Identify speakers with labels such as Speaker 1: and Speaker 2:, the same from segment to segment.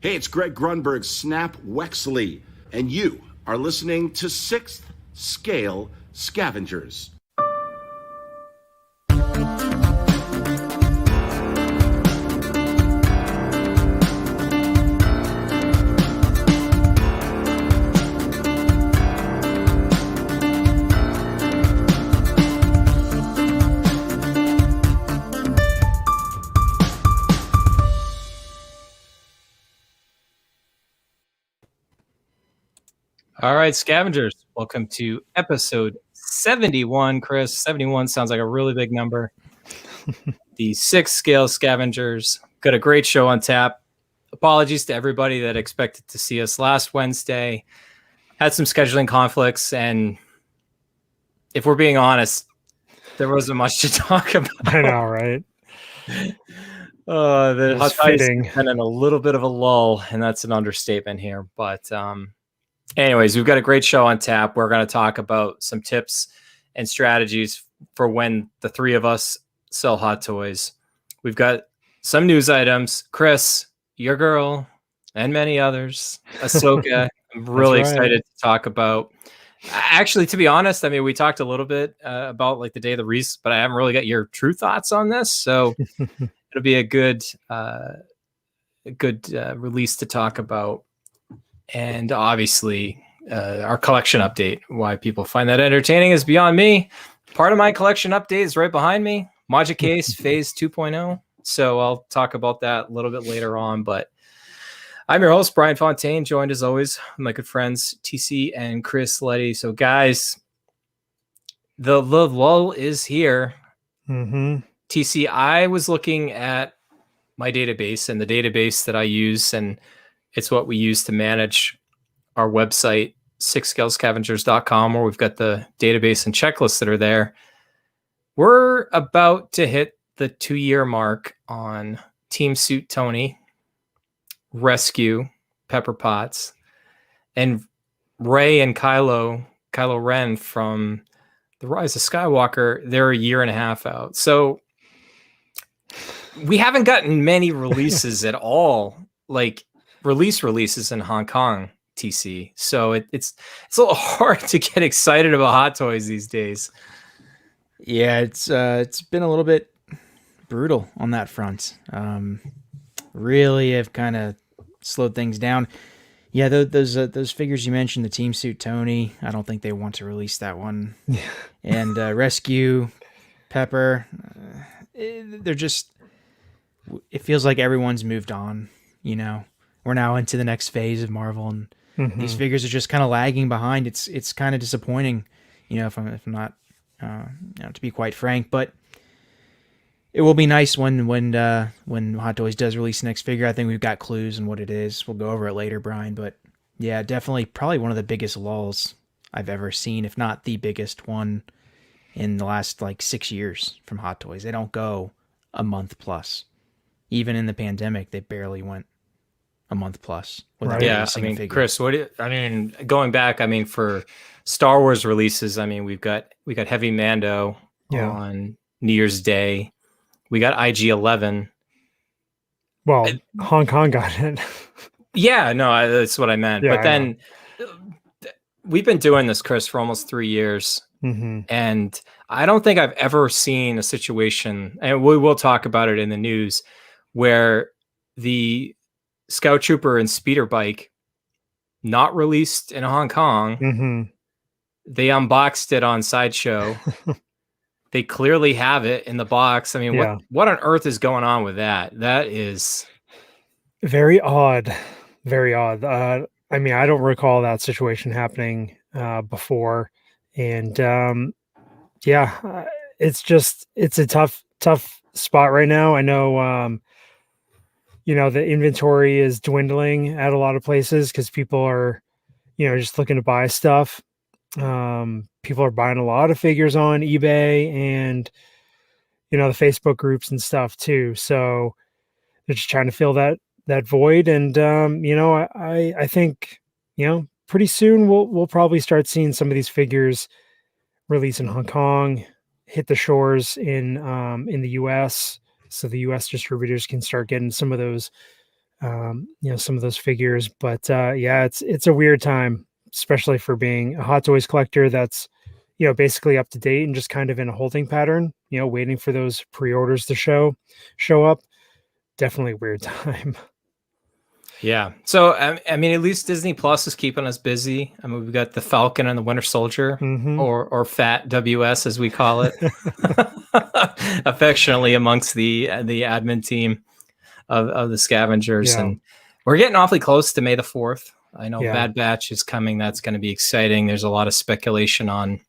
Speaker 1: Hey, it's Greg Grunberg, Snap Wexley, and you are listening to 6th Scale Scavengers.
Speaker 2: All right, Scavengers, welcome to episode 71. Chris, 71 sounds like a really big number. The 6th Scale Scavengers got a great show on tap. Apologies to everybody that expected to see us last Wednesday. Had some scheduling conflicts, and if we're being honest, there wasn't much to talk about.
Speaker 3: I know, right?
Speaker 2: The Hot Toddy's been in a little bit of a lull, and that's an understatement here, but anyways, we've got a great show on tap. We're going to talk about some tips and strategies for when the three of us sell hot toys. We've got some news items. Chris, your girl, and many others. Ahsoka, I'm really excited to talk about. Actually, to be honest, I mean, we talked a little bit about like the day of the release, but I haven't really got your true thoughts on this. So it'll be a good release to talk about. And obviously, our collection update. Why people find that entertaining is beyond me. Part of my collection update is right behind me. Magic Case Phase 2.0. So I'll talk about that a little bit later on. But I'm your host, Bryan Fontaine, joined as always with my good friends, TC and Chris Letty. So guys, the lull is here. TC, I was looking at my database and the database that I use, and it's what we use to manage our website, 6scalescavengers.com, where we've got the database and checklists that are there. We're about to hit the 2-year mark on Team Suit Tony, Rescue, Pepper Potts, and Rey and Kylo Ren from The Rise of Skywalker. They're a year and a half out. So we haven't gotten many releases at all, like releases in Hong Kong, TC. So it's a little hard to get excited about hot toys these days.
Speaker 4: Yeah, it's been a little bit brutal on that front. Really have kind of slowed things down. Yeah, those figures you mentioned, the Team Suit Tony, I don't think they want to release that one. And Rescue, Pepper, they're just, it feels like everyone's moved on, you know. We're now into the next phase of Marvel, and these figures are just kind of lagging behind. It's kind of disappointing, you know, if I'm not, to be quite frank. But it will be nice when Hot Toys does release the next figure. I think we've got clues on what it is. We'll go over it later, Brian. But yeah, definitely, probably one of the biggest lulls I've ever seen, if not the biggest one in the last like 6 years from Hot Toys. They don't go a month plus. Even in the pandemic, they barely went a month plus.
Speaker 2: Yeah, I mean, figure. Chris, going back, I mean, for Star Wars releases, I mean, we got Heavy Mando on New Year's Day. We got IG-11.
Speaker 3: Well, Hong Kong got it.
Speaker 2: Yeah, no, that's what I meant. Yeah, but then we've been doing this, Chris, for almost 3 years. And I don't think I've ever seen a situation, and we will talk about it in the news, where the Scout Trooper and Speeder Bike not released in Hong Kong. They unboxed it on Sideshow. They clearly have it in the box. I mean, what on earth is going on with that? That is
Speaker 3: very odd. Very odd. I mean, I don't recall that situation happening before. And it's a tough spot right now. I know, the inventory is dwindling at a lot of places because people are, just looking to buy stuff. People are buying a lot of figures on eBay and, the Facebook groups and stuff too. So they're just trying to fill that void. And, I think, pretty soon we'll probably start seeing some of these figures release in Hong Kong, hit the shores in the US, so the US distributors can start getting some of those some of those figures. But yeah, it's a weird time, especially for being a Hot Toys collector that's, basically up to date and just kind of in a holding pattern, waiting for those pre-orders to show up. Definitely a weird time.
Speaker 2: Yeah. So, I mean, at least Disney Plus is keeping us busy. I mean, we've got the Falcon and the Winter Soldier, or Fat WS as we call it, affectionately amongst the admin team of the Scavengers.
Speaker 3: Yeah.
Speaker 2: And we're getting awfully close to May the 4th. I know
Speaker 3: Yeah.
Speaker 2: Bad Batch is coming. That's going to be exciting. There's a lot of speculation on,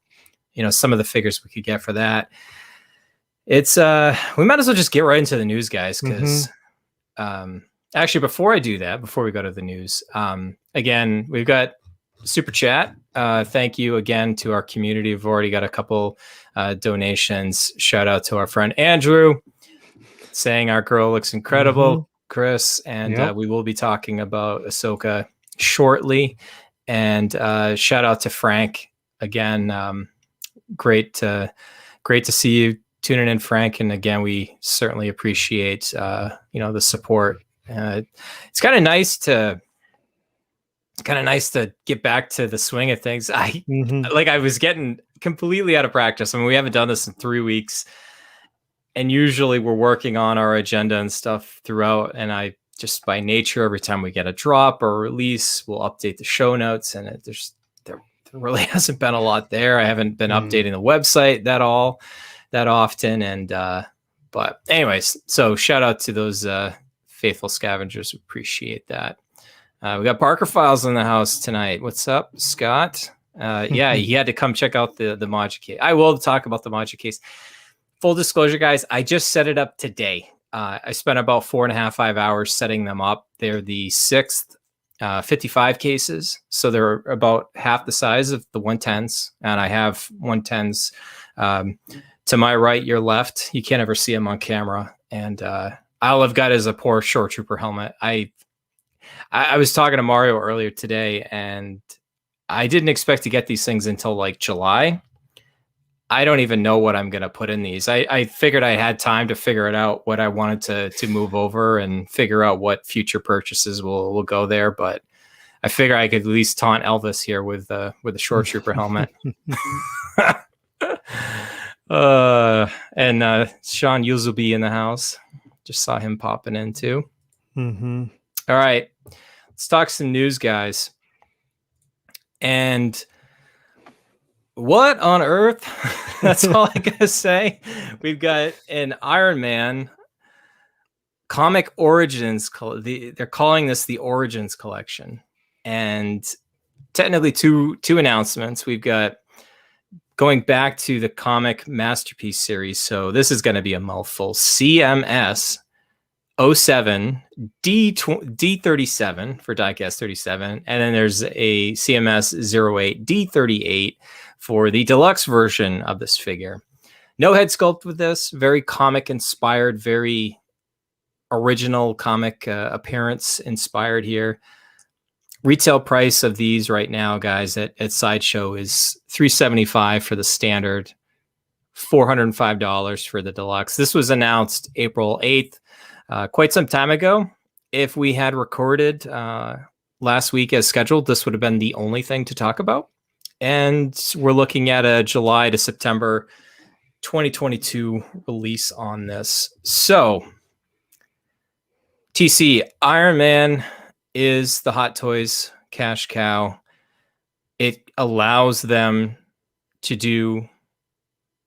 Speaker 2: some of the figures we could get for that. It's we might as well just get right into the news, guys, because actually, before I do that, before we go to the news, again, we've got Super Chat. Thank you again to our community. We've already got a couple donations. Shout out to our friend Andrew, saying our girl looks incredible, Chris, and we will be talking about Ahsoka shortly. And shout out to Frank again. Great to see you tuning in, Frank. And again, we certainly appreciate the support. It's kind of nice to get back to the swing of things. I was getting completely out of practice. I mean, we haven't done this in 3 weeks, and usually we're working on our agenda and stuff throughout. And I just, by nature, every time we get a drop or a release, we'll update the show notes, and there really hasn't been a lot there. I haven't been updating the website that often. And but anyways, so shout out to those faithful Scavengers. Appreciate that. We got Parker Files in the house tonight. What's up, Scott? Yeah, he had to come check out the Module case. I will talk about the Module case. Full disclosure, guys, I just set it up today. I spent about 4.5 hours setting them up. They're the 6th 55 cases, so they're about half the size of the 110s, and I have 110s to my right, your left. You can't ever see them on camera, and all I've got is a poor Shore Trooper helmet. I was talking to Mario earlier today, and I didn't expect to get these things until like July. I don't even know what I'm going to put in these. I figured I had time to figure it out, what I wanted to move over and figure out what future purchases will go there. But I figure I could at least taunt Elvis here with a Shore Trooper helmet. And Sean Hughes will be in the house. Just saw him popping in too. All right, let's talk some news, guys. And what on earth? That's all I gotta say. We've got an Iron Man comic origins. They're calling this the Origins Collection, and technically two announcements. We've got going back to the comic masterpiece series. So this is going to be a mouthful. CMS 07 D37 for Diecast 37, and then there's a CMS 08 D38 for the deluxe version of this figure. No head sculpt with this. Very comic inspired, very original comic appearance inspired here. Retail price of these right now, guys, at Sideshow is $375 for the standard, $405 for the deluxe. This was announced April 8th, quite some time ago. If we had recorded last week as scheduled, this would have been the only thing to talk about. And we're looking at a July to September 2022 release on this. So, TC, Iron Man is the Hot Toys cash cow. It allows them to do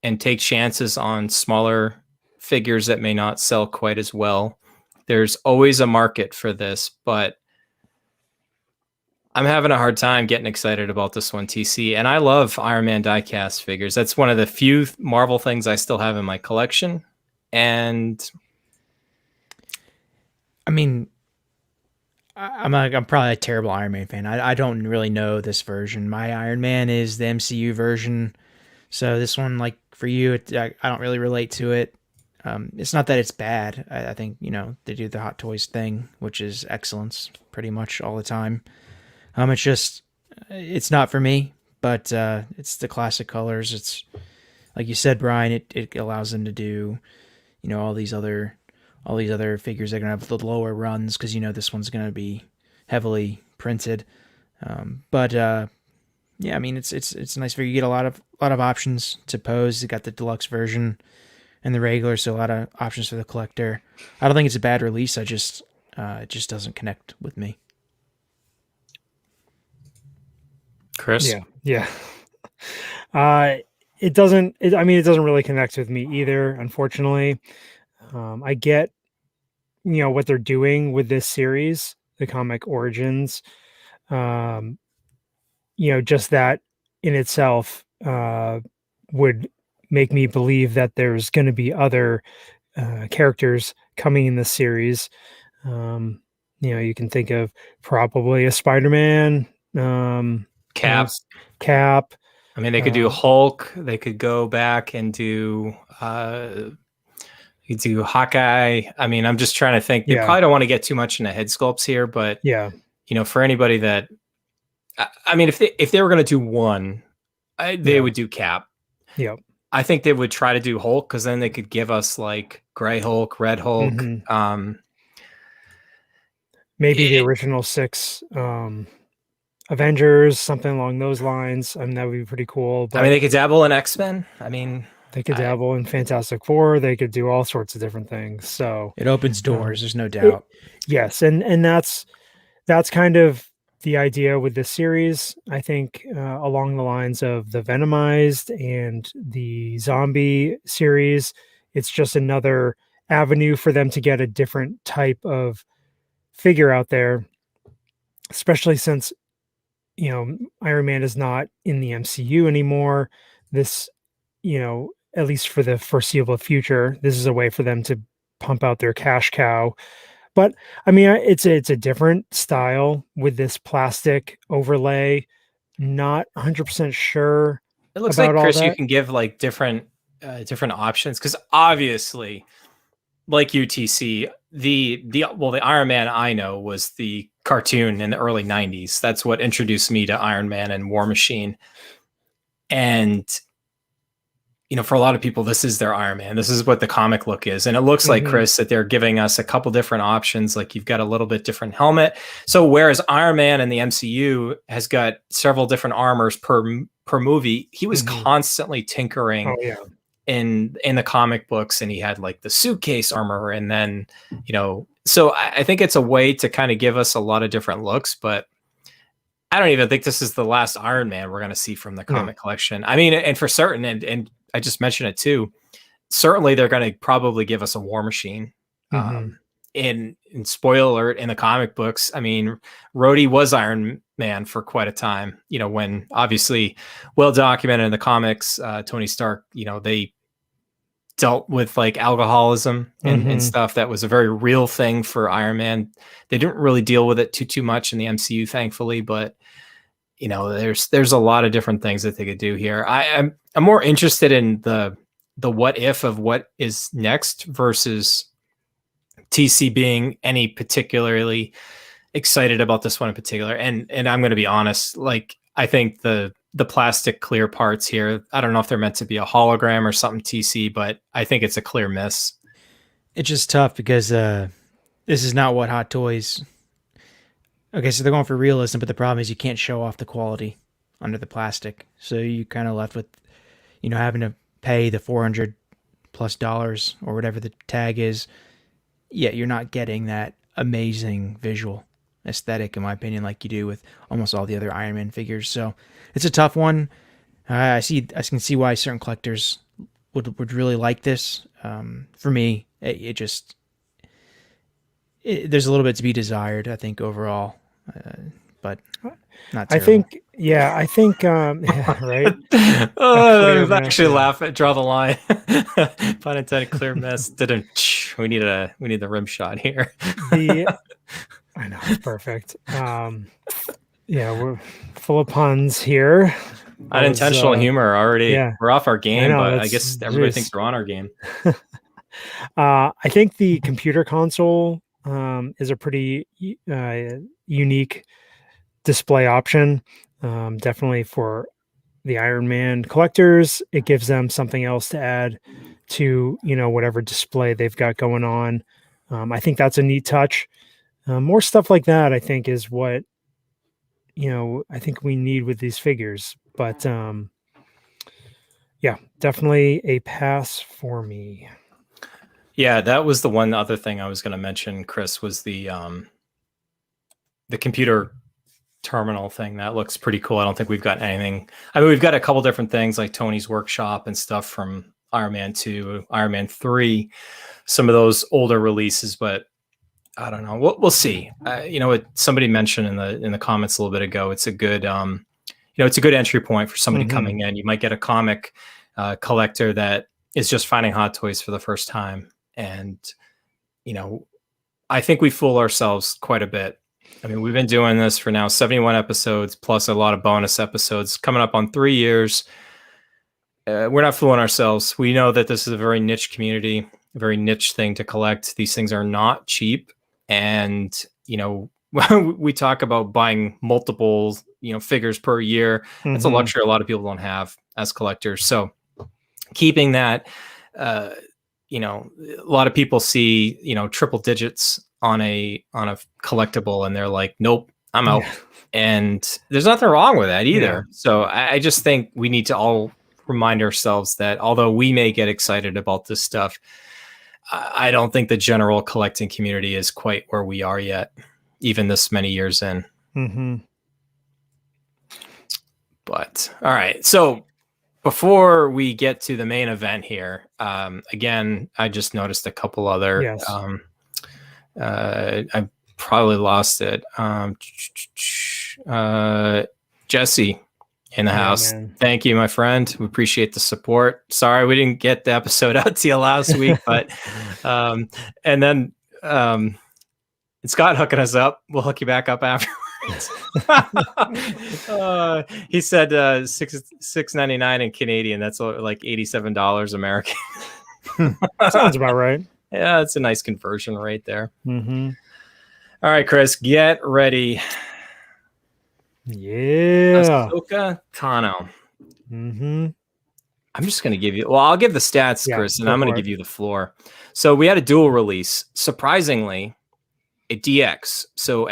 Speaker 2: and take chances on smaller figures that may not sell quite as well. There's always a market for this, but I'm having a hard time getting excited about this one, TC. And I love Iron Man diecast figures. That's one of the few Marvel things I still have in my collection. And
Speaker 4: I mean, I'm probably a terrible Iron Man fan. I don't really know this version. My Iron Man is the MCU version. So this one, like for you, I don't really relate to it. It's not that it's bad. I think, they do the Hot Toys thing, which is excellence pretty much all the time. It's not for me, but it's the classic colors. It's like you said, Bryan, it allows them to do, all these other all these other figures are going to have the lower runs because this one's going to be heavily printed. Yeah, I mean it's a nice figure. You get a lot of options to pose. You got the deluxe version and the regular, so a lot of options for the collector. I don't think it's a bad release. It just doesn't connect with me.
Speaker 2: Chris?
Speaker 3: Yeah. It doesn't really connect with me either, unfortunately. I get, what they're doing with this series, the comic Origins. Just that in itself would make me believe that there's going to be other characters coming in this series. You can think of probably a Spider-Man,
Speaker 2: Cap.
Speaker 3: Cap.
Speaker 2: I mean, they could do Hulk. They could go back and do you do Hawkeye. I mean, I'm just trying to think. You probably don't want to get too much into head sculpts here, but for anybody that, I mean, if they were going to do one, they would do Cap.
Speaker 3: Yep.
Speaker 2: I think they would try to do Hulk because then they could give us like Gray Hulk, Red Hulk.
Speaker 3: Maybe the original 6 Avengers, something along those lines. I mean, that would be pretty cool. But
Speaker 2: I mean, they could dabble in X-Men. I mean,
Speaker 3: they could dabble in Fantastic Four. They could do all sorts of different things. So
Speaker 4: it opens doors. There's no doubt.
Speaker 3: Yes, and that's kind of the idea with this series. I think along the lines of the Venomized and the Zombie series, it's just another avenue for them to get a different type of figure out there, especially since Iron Man is not in the MCU anymore. This, at least for the foreseeable future, this is a way for them to pump out their cash cow. But I mean, it's a different style with this plastic overlay. Not 100% sure.
Speaker 2: It looks like, Chris, you can give like different options because obviously, like UTC, the Iron Man I know was the cartoon in the early 90s. That's what introduced me to Iron Man and War Machine. And for a lot of people, this is their Iron Man. This is what the comic look is. And it looks like, Chris, that they're giving us a couple different options. Like you've got a little bit different helmet. So whereas Iron Man in the MCU has got several different armors per movie, he was constantly tinkering in the comic books, and he had like the suitcase armor. And then, so I think it's a way to kind of give us a lot of different looks, but I don't even think this is the last Iron Man we're going to see from the comic collection. I mean, and for certain, and I just mentioned it too, certainly they're going to probably give us a War Machine. In spoiler alert, in the comic books, I mean, Rhodey was Iron Man for quite a time, when obviously well documented in the comics, Tony Stark, they dealt with like alcoholism and stuff. That was a very real thing for Iron Man. They didn't really deal with it too much in the MCU, thankfully, but there's a lot of different things that they could do here. I'm more interested in the what if of what is next versus TC being any particularly excited about this one in particular. And I'm going to be honest, like I think the plastic clear parts here, I don't know if they're meant to be a hologram or something, TC, but I think it's a clear miss.
Speaker 4: It's just tough because this is not what Hot Toys. Okay, so they're going for realism, but the problem is you can't show off the quality under the plastic. So you kind of left with, having to pay the $400+ or whatever the tag is. Yet you're not getting that amazing visual aesthetic, in my opinion, like you do with almost all the other Iron Man figures. So it's a tough one. I can see why certain collectors would really like this. For me, there's a little bit to be desired, I think, overall. But not terrible.
Speaker 3: I think, right.
Speaker 2: Actually draw the line. Pun intended, clear miss. We need the rim shot here.
Speaker 3: I know, it's perfect. We're full of puns here.
Speaker 2: Unintentional humor already. We're off our game, but I guess everybody thinks we're on our game.
Speaker 3: I think the computer console is a pretty unique display option. Definitely for the Iron Man collectors, it gives them something else to add to whatever display they've got going on. I think that's a neat touch. More stuff like that, I think, is what, I think we need with these figures. But yeah, definitely a pass for me.
Speaker 2: Yeah, that was the one other thing I was going to mention, Chris, was the computer terminal thing. That looks pretty cool. I don't think we've got anything. I mean, we've got a couple different things like Tony's Workshop and stuff from Iron Man 2, Iron Man 3, some of those older releases, but I don't know. We'll see. What somebody mentioned in the comments a little bit ago, it's a good it's a good entry point for somebody coming in. You might get a comic collector that is just finding Hot Toys for the first time. And, I think we fool ourselves quite a bit. I mean, we've been doing this for now 71 episodes, plus a lot of bonus episodes coming up on 3 years. We're not fooling ourselves. We know that this is a very niche community, a very niche thing to collect. These things are not cheap. And, we talk about buying multiple, figures per year. That's a luxury a lot of people don't have as collectors. So keeping that, a lot of people see, triple digits on a collectible and they're like, nope, I'm out. Yeah. And there's nothing wrong with that either. Yeah. So I just think we need to all remind ourselves that although we may get excited about this stuff, I don't think the general collecting community is quite where we are yet, even this many years in. But all right. So before we get to the main event here, again, I just noticed a couple other. Yes. I probably lost it. Jesse in the house. Man. Thank you, my friend. We appreciate the support. Sorry we didn't get the episode out to you last week, but and then Scott hooking us up. We'll hook you back up afterwards. He said $6.99 in Canadian. That's like $87 American.
Speaker 3: Sounds about right.
Speaker 2: Yeah, it's a nice conversion right there. All right, Chris, get ready.
Speaker 3: Yeah.
Speaker 2: Ahsoka Tano. I'm just going to give you, I'll give the stats, Chris, and I'm going to give you the floor. So we had a dual release. Surprisingly, a DX. So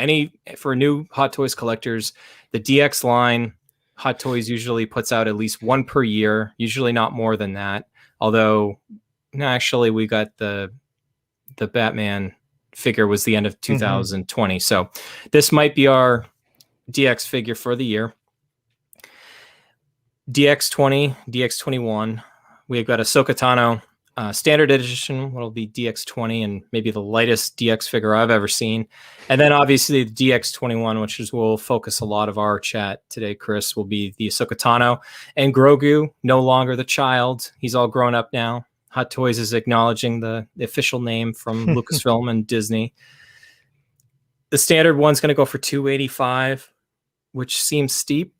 Speaker 2: for new Hot Toys collectors, the DX line, Hot Toys usually puts out at least one per year, usually not more than that. Although, no, actually, we got the Batman figure was the end of 2020. So this might be our DX figure for the year. DX20, DX21. We've got Ahsoka Tano. Standard edition will be DX20 and maybe the lightest DX figure I've ever seen. And then obviously the DX21, which is will focus a lot of our chat today, Chris, will be the Ahsoka Tano. And Grogu, no longer the child. He's all grown up now. Hot Toys is acknowledging the official name from Lucasfilm and Disney. The standard one's going to go for $285, which seems steep.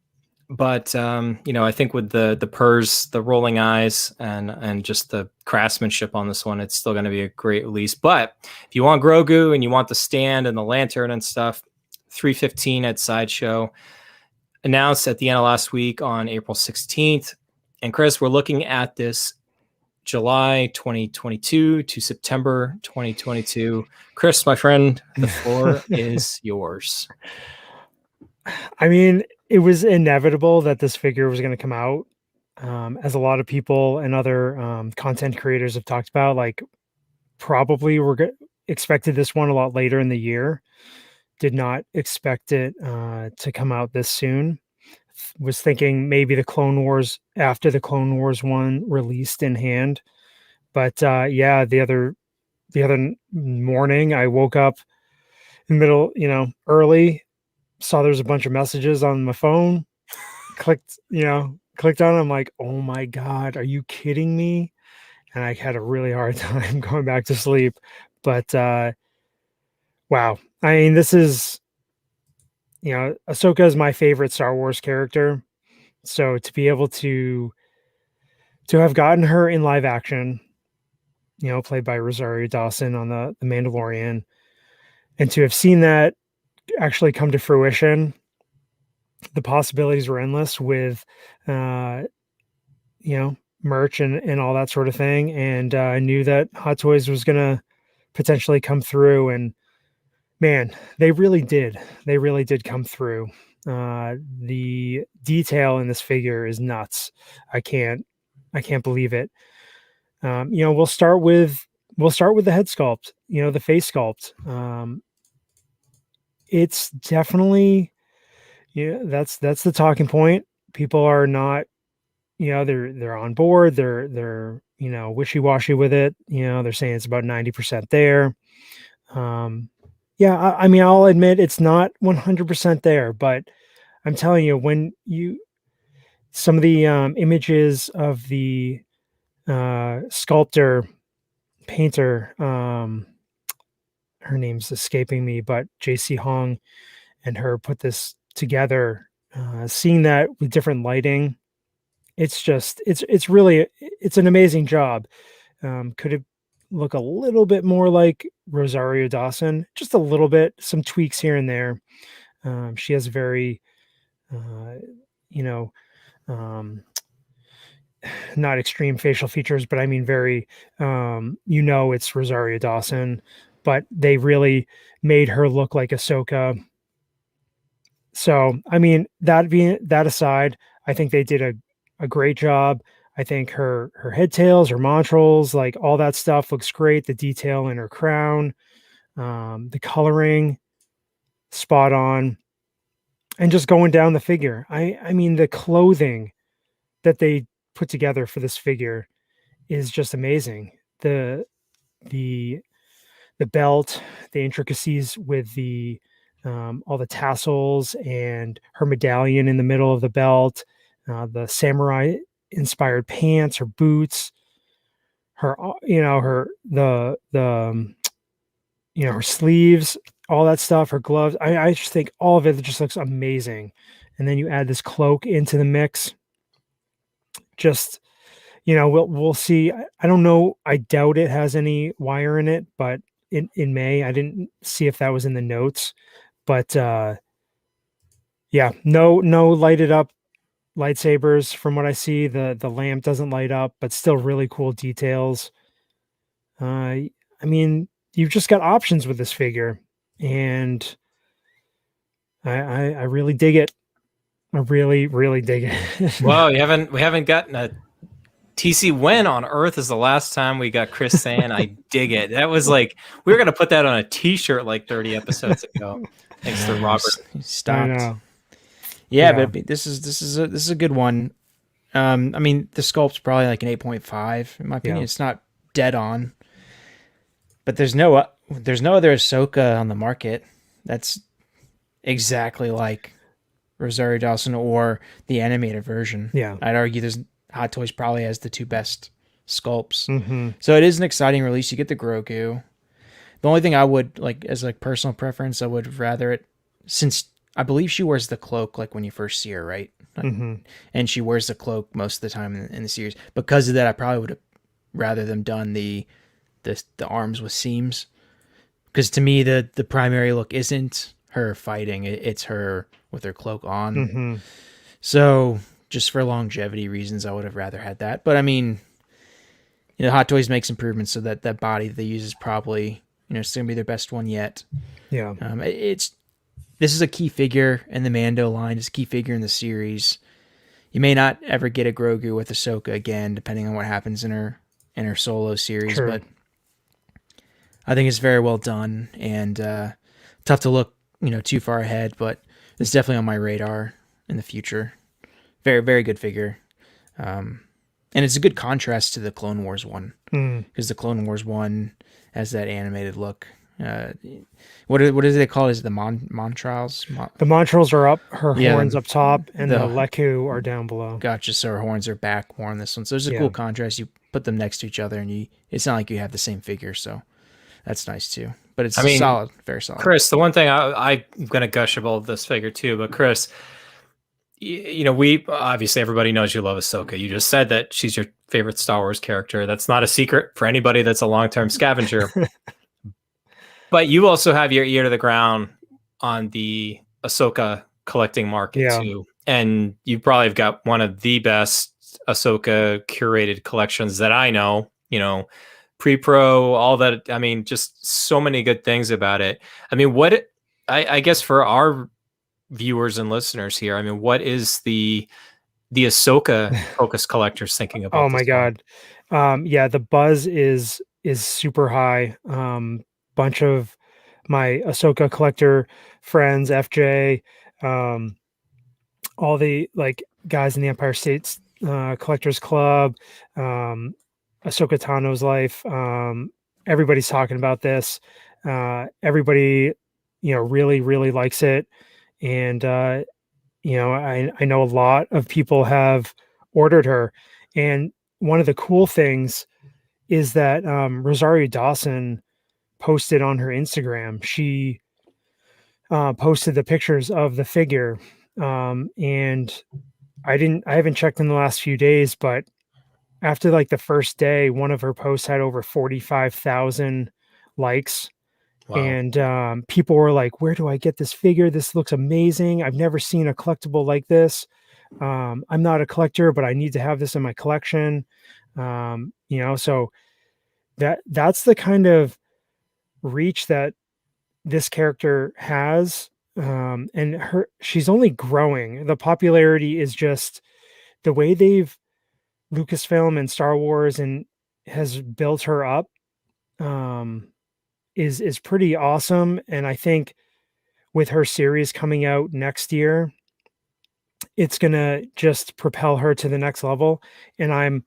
Speaker 2: But, I think with the purrs, the rolling eyes, and just the craftsmanship on this one, it's still going to be a great release. But if you want Grogu and you want the stand and the lantern and stuff, $315 at Sideshow. Announced at the end of last week on April 16th. And Chris, we're looking at this July 2022 to September 2022. Chris, my friend, the floor is yours.
Speaker 3: I mean, it was inevitable that this figure was going to come out. As a lot of people and other content creators have talked about, like probably expected this one a lot later in the year. Did not expect it to come out this soon. Was thinking maybe the Clone Wars after the Clone Wars one released in hand. But the other morning I woke up in the middle, early, saw there's a bunch of messages on my phone, clicked on it. I'm like, oh my God, are you kidding me? And I had a really hard time going back to sleep. But wow. I mean, this is, Ahsoka is my favorite Star Wars character. So to be able to have gotten her in live action, played by Rosario Dawson on the Mandalorian, and to have seen that actually come to fruition, the possibilities were endless with, merch and all that sort of thing. And I knew that Hot Toys was going to potentially come through. And man, they really did. They really did come through. The detail in this figure is nuts. I can't believe it. We'll start with the head sculpt, the face sculpt. It's definitely, that's the talking point. People are not, they're on board. They're wishy-washy with it. They're saying it's about 90% there. I mean, I'll admit it's not 100% there, but I'm telling you, some of the images of the sculptor, painter, her name's escaping me, but JC Hong and her put this together, seeing that with different lighting, it's an amazing job. Could it look a little bit more like Rosario Dawson? Just a little bit, some tweaks here and there. She has very, not extreme facial features, but I mean, very, it's Rosario Dawson, but they really made her look like Ahsoka. So, I mean, that aside, I think they did a great job. I think her head tails, her montrals, like all that stuff looks great. The detail in her crown, the coloring, spot on. And just going down the figure. I mean, the clothing that they put together for this figure is just amazing. The belt, the intricacies with the all the tassels and her medallion in the middle of the belt, the samurai inspired pants, her boots, her her sleeves, all that stuff, her gloves. I just think all of it just looks amazing. And then you add this cloak into the mix. Just, we'll see. I don't know. I doubt it has any wire in it, but in May, I didn't see if that was in the notes, but no lighted up lightsabers from what I see. The lamp doesn't light up, but still really cool details. I mean, you've just got options with this figure, and I really dig it. I really, really dig it.
Speaker 2: Well, we haven't gotten a TC win on Earth is the last time we got Chris saying I dig it. That was like we were gonna put that on a T-shirt like 30 episodes ago. Thanks to Robert.
Speaker 4: Stopped. Yeah, but this is a good one. I mean, the sculpt's probably like an 8.5 in my opinion. Yeah. It's not dead on, but there's no other Ahsoka on the market that's exactly like Rosario Dawson or the animated version.
Speaker 3: Yeah,
Speaker 4: I'd argue Hot Toys probably has the two best sculpts.
Speaker 3: Mm-hmm.
Speaker 4: So it is an exciting release. You get the Grogu. The only thing I would like as like personal preference, I would rather it, since I believe she wears the cloak like when you first see her, right?
Speaker 3: Mm-hmm.
Speaker 4: And she wears the cloak most of the time in the series. Because of that, I probably would have rather them done the arms with seams. Because to me, the primary look isn't her fighting; it's her with her cloak on.
Speaker 3: Mm-hmm.
Speaker 4: So just for longevity reasons, I would have rather had that. But I mean, Hot Toys makes improvements so that body that they use is probably it's gonna be their best one yet.
Speaker 3: Yeah,
Speaker 4: this is a key figure in the Mando line. It's a key figure in the series. You may not ever get a Grogu with Ahsoka again, depending on what happens in her solo series.
Speaker 3: True.
Speaker 4: But I think it's very well done and tough to look too far ahead. But it's definitely on my radar in the future. Very, very good figure. And it's a good contrast to the Clone Wars one. Because the Clone Wars one has that animated look. What do they call it? Is it the Montrals?
Speaker 3: The Montrals are up, her horns up top, and the Leku are down below.
Speaker 4: Gotcha. So her horns are back more on this one. So there's a cool contrast. You put them next to each other, and it's not like you have the same figure. So that's nice too. But it's solid, very solid.
Speaker 2: Chris, the one thing I'm going to gush about this figure too, but Chris, we obviously everybody knows you love Ahsoka. You just said that she's your favorite Star Wars character. That's not a secret for anybody that's a long-term scavenger. But you also have your ear to the ground on the Ahsoka collecting market too. And you probably have got one of the best Ahsoka curated collections that I know, pre-pro, all that. I mean, just so many good things about it. I mean, I guess for our viewers and listeners here, I mean, what is the Ahsoka focus collectors thinking about
Speaker 3: Oh
Speaker 2: this
Speaker 3: my
Speaker 2: one?
Speaker 3: God. Yeah, the buzz is super high. Bunch of my Ahsoka collector friends, FJ, um, all the like guys in the Empire States Collectors Club, Ahsoka Tano's life. Everybody's talking about this. Everybody, really, really likes it. And I know a lot of people have ordered her. And one of the cool things is that Rosario Dawson posted on her Instagram. She posted the pictures of the figure, and I haven't checked in the last few days, but after like the first day, one of her posts had over 45,000 likes.
Speaker 2: Wow.
Speaker 3: And people were like, "Where do I get this figure? This looks amazing. I've never seen a collectible like this. I'm not a collector, but I need to have this in my collection." So that's the kind of reach that this character has. And she's only growing. The popularity is just the way Lucasfilm and Star Wars and has built her up. Is pretty awesome. And I think with her series coming out next year, it's gonna just propel her to the next level. And I'm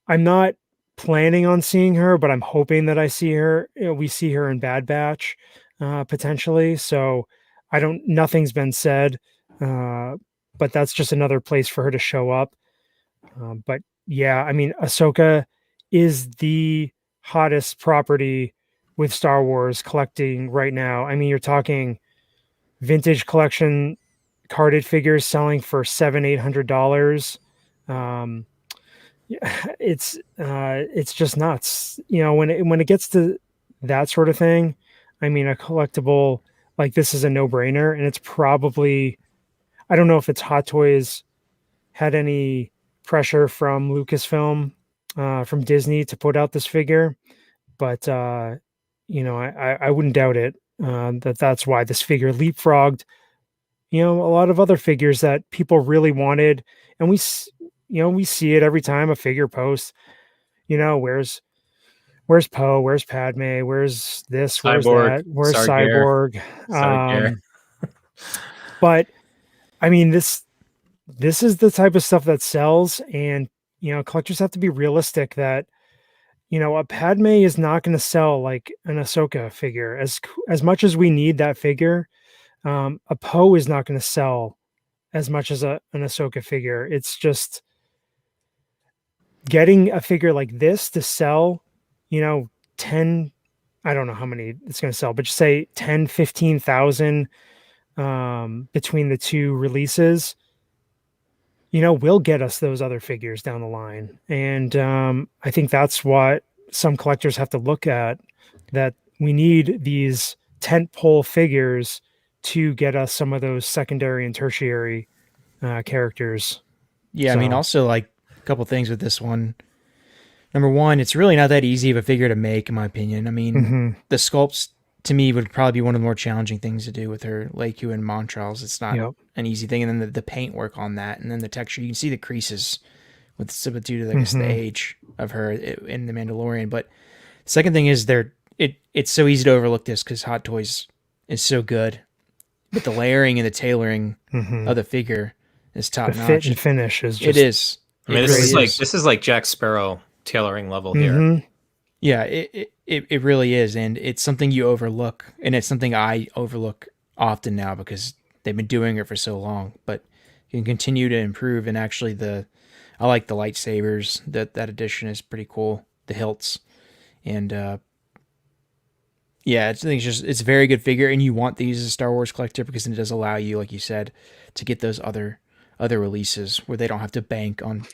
Speaker 3: not planning on seeing her, but I'm hoping that I see her. We see her in Bad Batch, potentially. So nothing's been said, but that's just another place for her to show up. But yeah, I mean, Ahsoka is the hottest property with Star Wars collecting right now. I mean, you're talking vintage collection carded figures selling for $700-800. It's just nuts. When it gets to that sort of thing, I mean, a collectible like this is a no-brainer, and it's probably, I don't know if it's Hot Toys had any pressure from Lucasfilm, from Disney to put out this figure, but I wouldn't doubt it, that's why this figure leapfrogged, a lot of other figures that people really wanted. And we see it every time a figure posts, where's Poe, where's Padme, where's this, where's that, where's Cyborg. But I mean, this is the type of stuff that sells, and collectors have to be realistic that a Padme is not going to sell like an Ahsoka figure. As much as we need that figure, a Poe is not going to sell as much as an Ahsoka figure. It's just getting a figure like this to sell, 10, I don't know how many it's going to sell, but just say 10, 15,000 between the two releases, will get us those other figures down the line. And I think that's what some collectors have to look at, that we need these tentpole figures to get us some of those secondary and tertiary characters.
Speaker 4: Yeah, so, I mean, also like a couple things with this one. Number one, it's really not that easy of a figure to make, in my opinion. I mean, the sculpts to me would probably be one of the more challenging things to do with her Leicu and Montrals. It's not an easy thing. And then the paint work on that, and then the texture, you can see the creases due to the age of her in The Mandalorian. But the second thing is it's so easy to overlook this because Hot Toys is so good, but the layering and the tailoring of the figure is top notch.
Speaker 3: Fit and finish is just,
Speaker 4: it is.
Speaker 2: I mean, this is like Jack Sparrow tailoring level here.
Speaker 4: Yeah, it really is, and it's something you overlook, and it's something I overlook often now because they've been doing it for so long. But you can continue to improve, and actually, I like the lightsabers. That edition is pretty cool. The hilts, and yeah, it's a very good figure, and you want these as a Star Wars collector because it does allow you, like you said, to get those other releases where they don't have to bank on,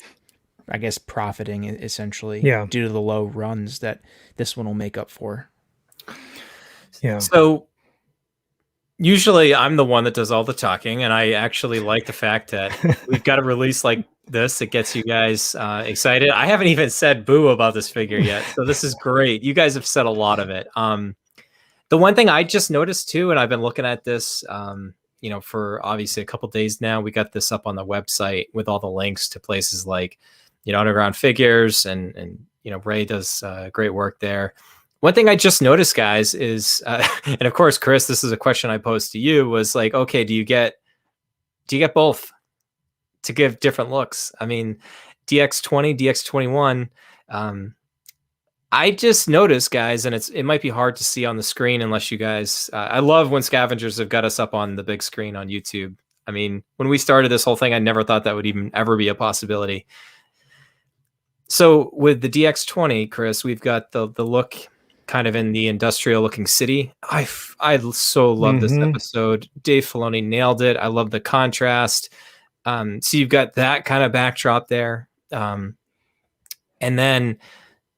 Speaker 4: I guess, profiting essentially due to the low runs that this one will make up for.
Speaker 3: Yeah.
Speaker 2: So usually I'm the one that does all the talking, and I actually like the fact that we've got to release like this. It gets you guys excited. I haven't even said boo about this figure yet, so this is great. You guys have said a lot of it. The one thing I just noticed too, and I've been looking at this, for obviously a couple days now. We got this up on the website with all the links to places like, Underground Figures, and Ray does great work there. One thing I just noticed, guys, is, and of course, Chris, this is a question I posed to you, was like, okay, do you get both to give different looks? I mean, DX20, DX21. I just noticed, guys, and it might be hard to see on the screen unless you guys. I love when Scavengers have got us up on the big screen on YouTube. I mean, when we started this whole thing, I never thought that would even ever be a possibility. So with the DX20, Chris, we've got the look kind of in the industrial looking city. I so love this episode. Dave Filoni nailed it. I love the contrast. So you've got that kind of backdrop there. And then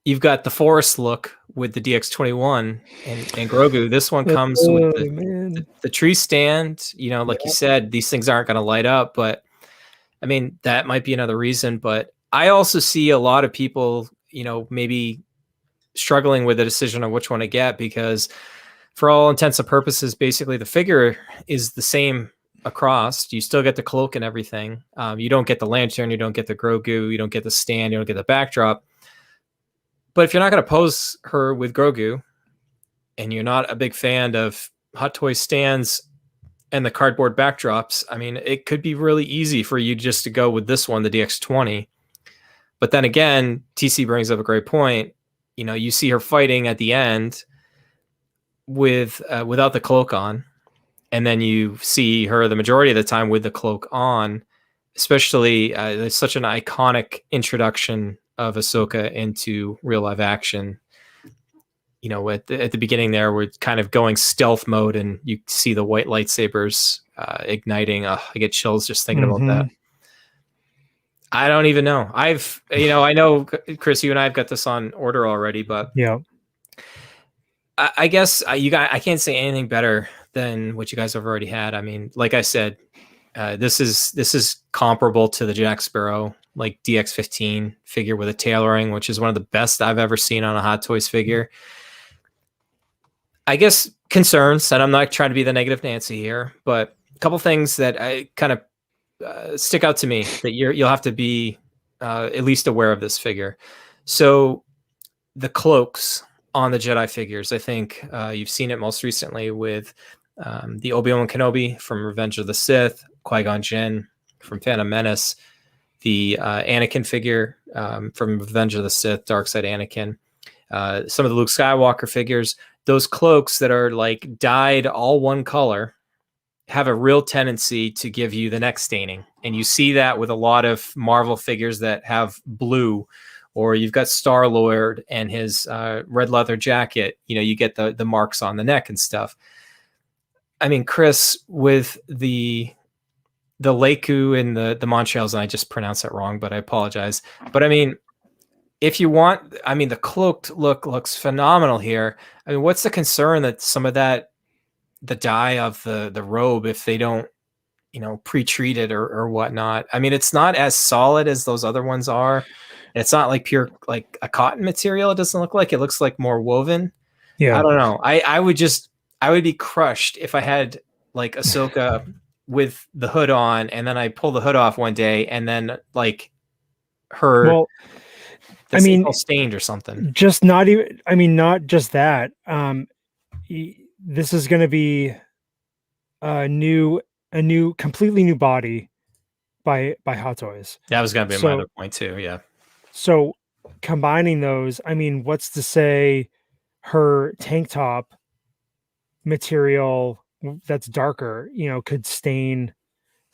Speaker 2: you've got the forest look with the DX21 and Grogu. This one comes with the tree stand. Like you said, these things aren't going to light up, but I mean, that might be another reason. But I also see a lot of people, maybe struggling with a decision on which one to get, because for all intents and purposes, basically the figure is the same across. You still get the cloak and everything. You don't get the lantern, you don't get the Grogu, you don't get the stand, you don't get the backdrop. But if you're not going to pose her with Grogu, and you're not a big fan of Hot Toy stands and the cardboard backdrops, I mean, it could be really easy for you just to go with this one, the DX20. But then again, TC brings up a great point. You see her fighting at the end without the cloak on, and then you see her the majority of the time with the cloak on. Especially, there's such an iconic introduction of Ahsoka into real live action. At the beginning there, we're kind of going stealth mode, and you see the white lightsabers igniting. I get chills just thinking about that. I don't even know. I know, Chris, you and I have got this on order already, but
Speaker 3: yeah,
Speaker 2: I guess I can't say anything better than what you guys have already had. I mean, like I said, this is comparable to the Jack Sparrow, like DX15 figure with a tailoring, which is one of the best I've ever seen on a Hot Toys figure. I guess concerns, and I'm not trying to be the negative Nancy here, but a couple things that I kind of stick out to me that you'll have to be at least aware of this figure. So the cloaks on the Jedi figures, I think you've seen it most recently with the Obi-Wan Kenobi from Revenge of the Sith, Qui-Gon Jinn from Phantom Menace, the Anakin figure from Revenge of the Sith, Darkseid Anakin, some of the Luke Skywalker figures. Those cloaks that are like dyed all one color have a real tendency to give you the neck staining. And you see that with a lot of Marvel figures that have blue, or you've got Star-Lord and his red leather jacket, you get the marks on the neck and stuff. I mean, Chris, with the Leiku and the Montreals, and I just pronounced that wrong, but I apologize. But I mean, if you want, I mean, the cloaked look looks phenomenal here. I mean, what's the concern that some of that, the dye of the robe, if they don't, pre-treat it or whatnot? I mean, it's not as solid as those other ones are. It's not like pure, like a cotton material. It doesn't look like. It looks like more woven.
Speaker 3: Yeah.
Speaker 2: I don't know. I would be crushed if I had like Ahsoka with the hood on, and then I pull the hood off one day, and then like her,
Speaker 3: I mean,
Speaker 2: all stained or something.
Speaker 3: Just not even. I mean, not just that. This is going to be a completely new body by Hot Toys.
Speaker 2: That was going to be my other point too. Yeah.
Speaker 3: So combining those, I mean, what's to say her tank top material that's darker, could stain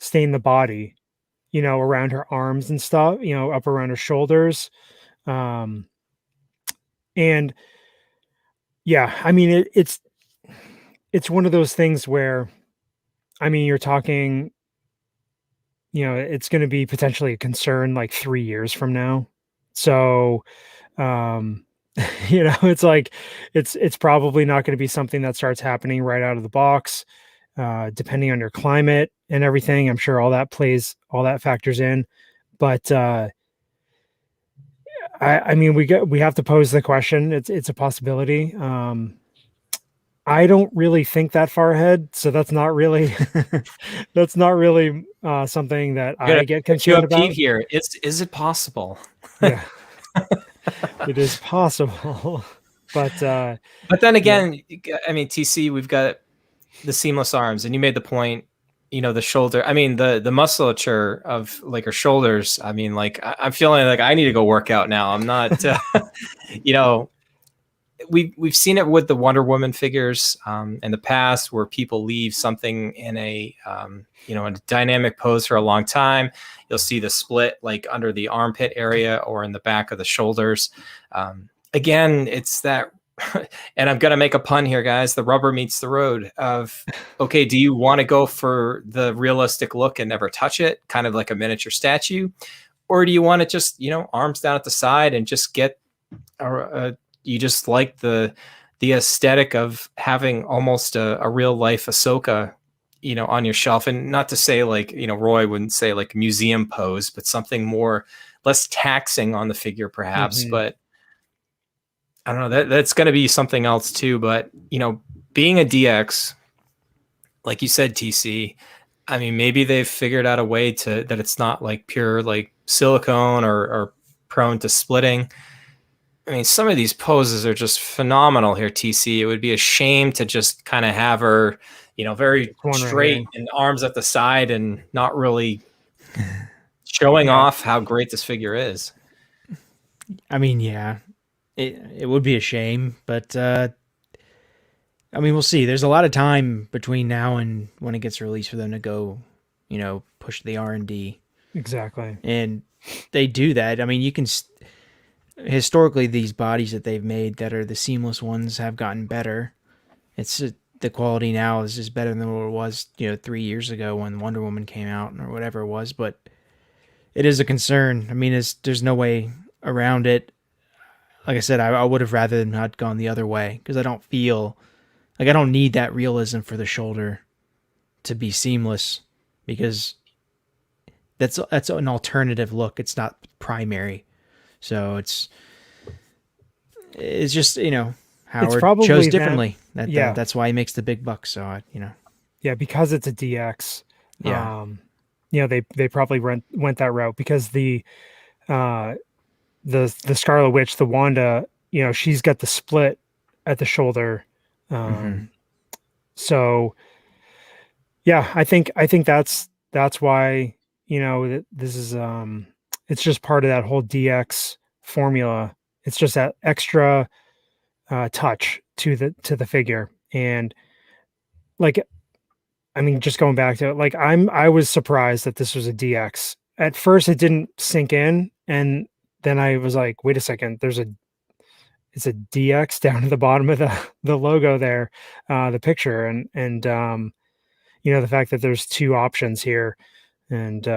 Speaker 3: the body, around her arms and stuff, up around her shoulders. And yeah, I mean, it's one of those things where, I mean, you're talking, it's going to be potentially a concern like 3 years from now. So, it's like, it's probably not going to be something that starts happening right out of the box, depending on your climate and everything. I'm sure all that factors in, But I mean, we have to pose the question. It's a possibility. I don't really think that far ahead, so that's not really something that
Speaker 2: I'm gonna
Speaker 3: I get
Speaker 2: put you
Speaker 3: concerned
Speaker 2: up, Pete.
Speaker 3: about.
Speaker 2: Here, is it possible?
Speaker 3: Yeah, it is possible, but
Speaker 2: But then
Speaker 3: yeah,
Speaker 2: again, I mean, TC, we've got the seamless arms, and you made the point. The shoulder. I mean, the musculature of like her shoulders. I mean, like I'm feeling like I need to go work out now. I'm not. You know, we've seen it with the Wonder Woman figures in the past, where people leave something in a in a dynamic pose for a long time. You'll see the split like under the armpit area or in the back of the shoulders. Again, it's that, and I'm gonna make a pun here, guys. The rubber meets the road. Of okay, do you want to go for the realistic look and never touch it, kind of like a miniature statue, or do you want to just arms down at the side and just get you just like the aesthetic of having almost a real life Ahsoka, on your shelf, and not to say like, Roy wouldn't say like museum pose, but something more less taxing on the figure perhaps. But I don't know, that's going to be something else too. But, being a DX, like you said, TC, I mean, maybe they've figured out a way that it's not like pure like silicone or prone to splitting. I mean, some of these poses are just phenomenal here, TC. It would be a shame to just kind of have her, very straight and arms at the side and not really showing off how great this figure is.
Speaker 4: I mean, yeah, it would be a shame, but I mean, we'll see. There's a lot of time between now and when it gets released for them to go, push the R&D.
Speaker 3: Exactly.
Speaker 4: And they do that. I mean, you can historically, these bodies that they've made that are the seamless ones have gotten better. It's the quality now is just better than what it was, 3 years ago when Wonder Woman came out or whatever it was. But it is a concern. I mean, there's no way around it. Like I said, I would have rather not gone the other way because I don't feel like I don't need that realism for the shoulder to be seamless because that's an alternative look. It's not primary. So it's just, Howard chose differently. That's why he makes the big bucks. So,
Speaker 3: Yeah, because it's a DX.
Speaker 4: Yeah.
Speaker 3: They probably went that route because the Scarlet Witch, the Wanda, she's got the split at the shoulder. So yeah, I think that's why, this is it's just part of that whole DX formula. It's just that extra touch to the figure. And like, I mean, just going back to it, like I was surprised that this was a DX. At first it didn't sink in, and then I was like, wait a second, it's a DX down at the bottom of the logo there, the picture, and the fact that there's two options here. And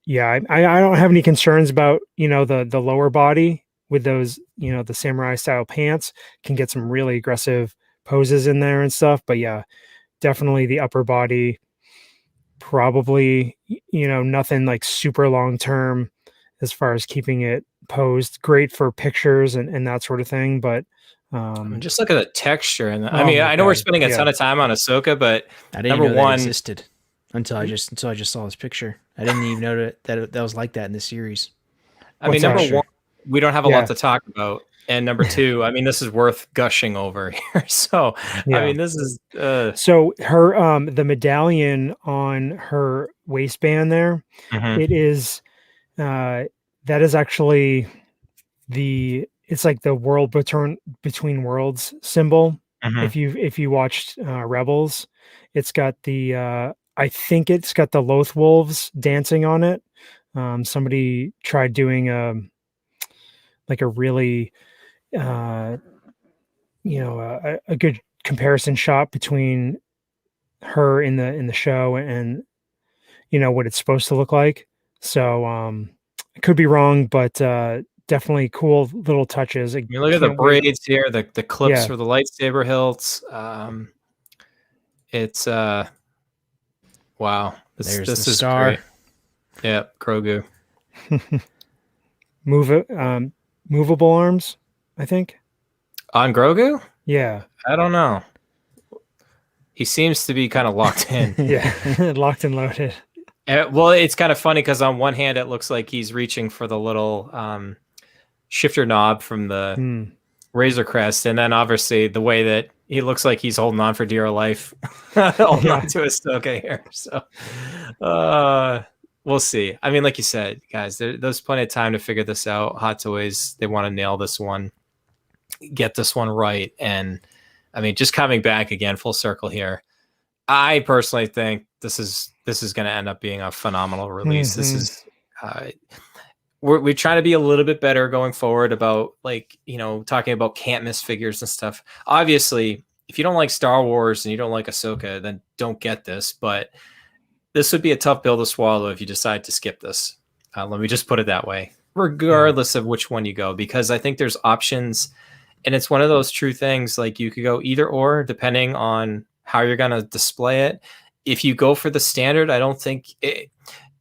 Speaker 3: yeah, I don't have any concerns about, the lower body with those, the samurai style pants can get some really aggressive poses in there and stuff. But yeah, definitely the upper body, probably, nothing like super long term as far as keeping it posed. Great for pictures and that sort of thing. But
Speaker 2: just look at the texture. And I mean, I know we're spending a ton of time on Ahsoka, but
Speaker 4: I didn't know that existed until I just saw this picture. I didn't even know that was like that in the series.
Speaker 2: I mean, number one, we don't have a lot to talk about. And number two, I mean, this is worth gushing over here. So, I mean, this is...
Speaker 3: So her, the medallion on her waistband there, it is, that is actually it's like the world between worlds symbol. If you watched Rebels, it's got I think it's got the Loth Wolves dancing on it. Somebody tried doing like a really a good comparison shot between her in the show and what it's supposed to look like. So I could be wrong, but definitely cool little touches.
Speaker 2: You look at the braids here, the clips for the lightsaber hilts. It's wow. This is
Speaker 4: star.
Speaker 2: great. Yeah, Grogu.
Speaker 3: Movable arms, I think.
Speaker 2: On Grogu?
Speaker 3: Yeah.
Speaker 2: I don't know. He seems to be kind of locked in.
Speaker 3: Yeah. Locked and loaded.
Speaker 2: Well, it's kind of funny because on one hand, it looks like he's reaching for the little shifter knob from the Razor Crest. And then obviously the way that he looks like he's holding on for dear life, holding on to Ahsoka here. So we'll see. I mean, like you said, guys, there's plenty of time to figure this out. Hot Toys, they want to nail this one, get this one right. And I mean, just coming back again, full circle here. I personally think this is going to end up being a phenomenal release. This is we're trying to be a little bit better going forward about, like, you know, talking about can't miss figures and stuff. Obviously, if you don't like Star Wars and you don't like Ahsoka, then don't get this. But this would be a tough pill to swallow if you decide to skip this. Let me just put it that way, regardless of which one you go, because I think there's options. And it's one of those true things, like you could go either or, depending on how you're going to display it. If you go for the standard, I don't think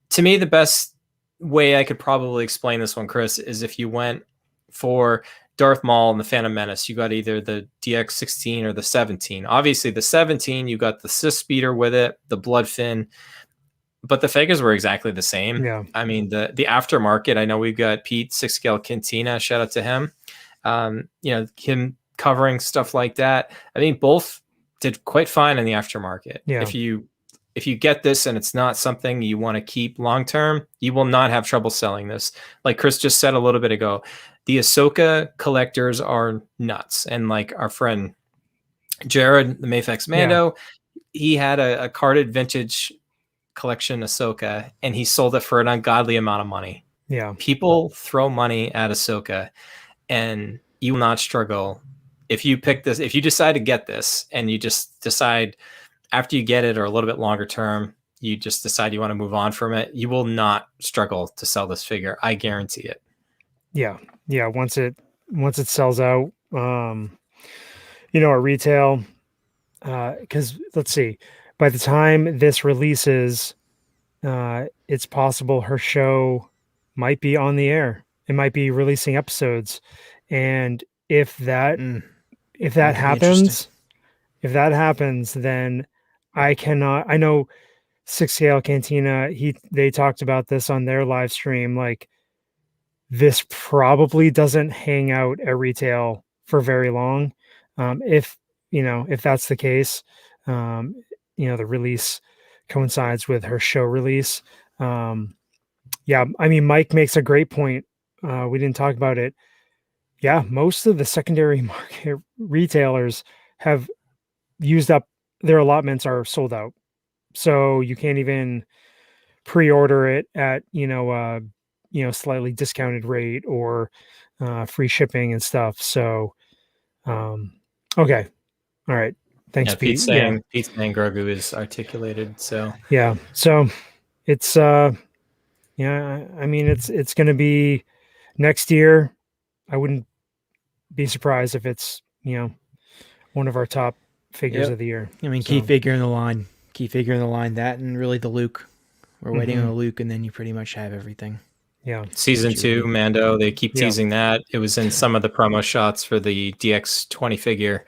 Speaker 2: to me, the best way I could probably explain this one, Chris, is if you went for Darth Maul and the Phantom Menace, you got either the DX16 or the 17. Obviously the 17, you got the Sith Speeder with it, the Blood Fin, but the figures were exactly the same.
Speaker 3: Yeah.
Speaker 2: I mean, the aftermarket, I know we've got Pete 6-scale Cantina, shout out to him. You know, him covering stuff like that. I mean, both did quite fine in the aftermarket.
Speaker 3: Yeah.
Speaker 2: If you get this and it's not something you want to keep long term, you will not have trouble selling this. Like Chris just said a little bit ago, the Ahsoka collectors are nuts. And like our friend Jared, the Mayfex Mando, he had a carded vintage collection Ahsoka, and he sold it for an ungodly amount of money.
Speaker 3: Yeah.
Speaker 2: People throw money at Ahsoka, and you will not struggle if you pick this. If you decide to get this and you just decide after you get it, or a little bit longer term, you just decide you want to move on from it, you will not struggle to sell this figure. I guarantee it.
Speaker 3: Yeah. Yeah. Once it sells out, you know, at retail, because let's see, by the time this releases, it's possible her show might be on the air. It might be releasing episodes. And if that happens, then I know 6-scale Cantina, they talked about this on their live stream. Like, this probably doesn't hang out at retail for very long. If that's the case, you know, the release coincides with her show release. Yeah. I mean, Mike makes a great point. We didn't talk about it. Yeah. Most of the secondary market retailers have used up their allotments, are sold out. So you can't even pre-order it at, slightly discounted rate or free shipping and stuff. So, okay. All right. Thanks, Pete.
Speaker 2: Pete's saying Grogu is articulated. So
Speaker 3: yeah. So it's, I mean, it's going to be next year. I wouldn't be surprised if it's, one of our top figures of the year.
Speaker 4: I mean, key figure in the line, that, and really the Luke. We're waiting on the Luke, and then you pretty much have everything.
Speaker 3: Yeah.
Speaker 2: Season 2, Mando, they keep teasing that. It was in some of the promo shots for the DX20 figure.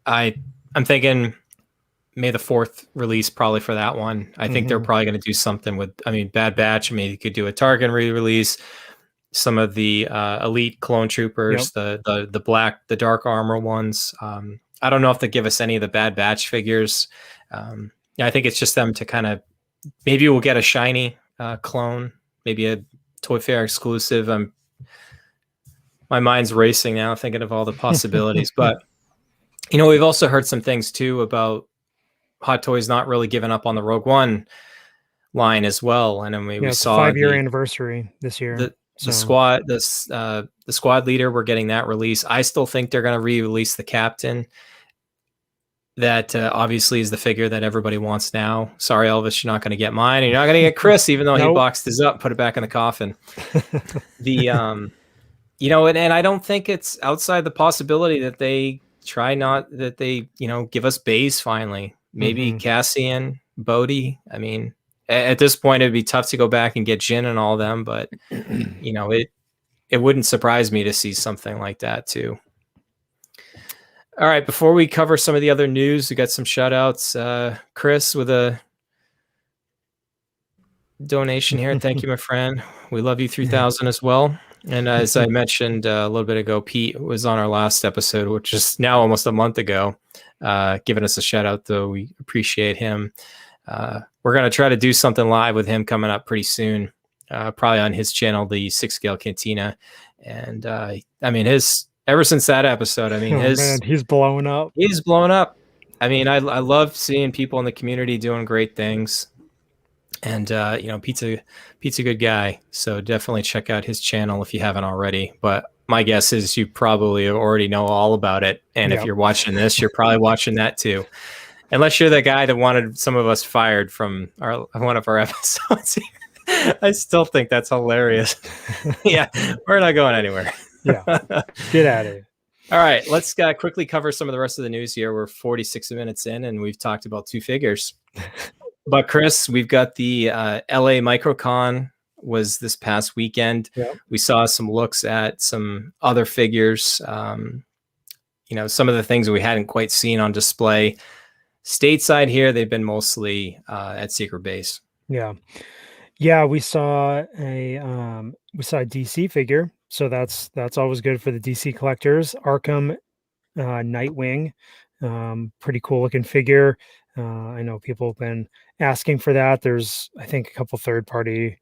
Speaker 2: I'm thinking May the 4th release probably for that one. I think they're probably going to do something with, Bad Batch. Maybe you could do a Tarkin re-release. Some of the elite clone troopers, the dark armor ones. I don't know if they give us any of the Bad Batch figures. I think it's just them to kind of, maybe we'll get a shiny clone, maybe a Toy Fair exclusive. My mind's racing now thinking of all the possibilities. But, we've also heard some things too about Hot Toys not really giving up on the Rogue One line as well. And then we saw
Speaker 3: 5-year anniversary this year.
Speaker 2: The squad leader, we're getting that release. I still think they're going to re-release the captain. That obviously is the figure that everybody wants now. Sorry, Elvis, you're not going to get mine, and you're not going to get Chris, even though he boxed his up, put it back in the coffin. And I don't think it's outside the possibility that they give us Baze finally. Maybe Cassian, Bodhi. At this point, it'd be tough to go back and get Jin and all them, but you know, it wouldn't surprise me to see something like that too. All right, before we cover some of the other news, we got some shout outs. Chris with a donation here. Thank you, my friend. We love you 3000 as well. And as I mentioned a little bit ago, Pete was on our last episode, which is now almost a month ago, giving us a shout out, though. We appreciate him. We're going to try to do something live with him coming up pretty soon, probably on his channel, the 6 Scale Cantina. And I mean, ever since that episode, I mean,
Speaker 3: man, he's blowing up.
Speaker 2: He's blowing up. I mean, I love seeing people in the community doing great things. And, you know, Pete's a good guy. So definitely check out his channel if you haven't already. But my guess is you probably already know all about it. And if you're watching this, you're probably watching that too. Unless you're the guy that wanted some of us fired from one of our episodes. I still think that's hilarious. Yeah, we're not going anywhere.
Speaker 3: Yeah, get at it.
Speaker 2: All right, let's quickly cover some of the rest of the news here. We're 46 minutes in, and we've talked about 2 figures. But Chris, we've got the LA MicroCon was this past weekend. Yep. We saw some looks at some other figures. You know, some of the things we hadn't quite seen on display. Stateside here, they've been mostly at Secret Base.
Speaker 3: Yeah, we saw a DC figure, so that's always good for the DC collectors. Arkham Nightwing, pretty cool looking figure. I know people have been asking for that. There's, I think, a couple third-party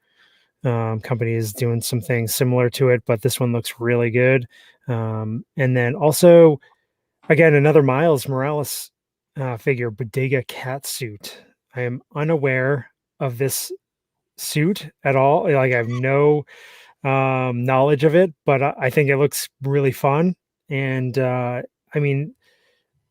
Speaker 3: companies doing some things similar to it, but this one looks really good. And then also, again, another Miles Morales figure, Bodega cat suit. I am unaware of this suit at all. Like, I have no knowledge of it, but I think it looks really fun. And I mean,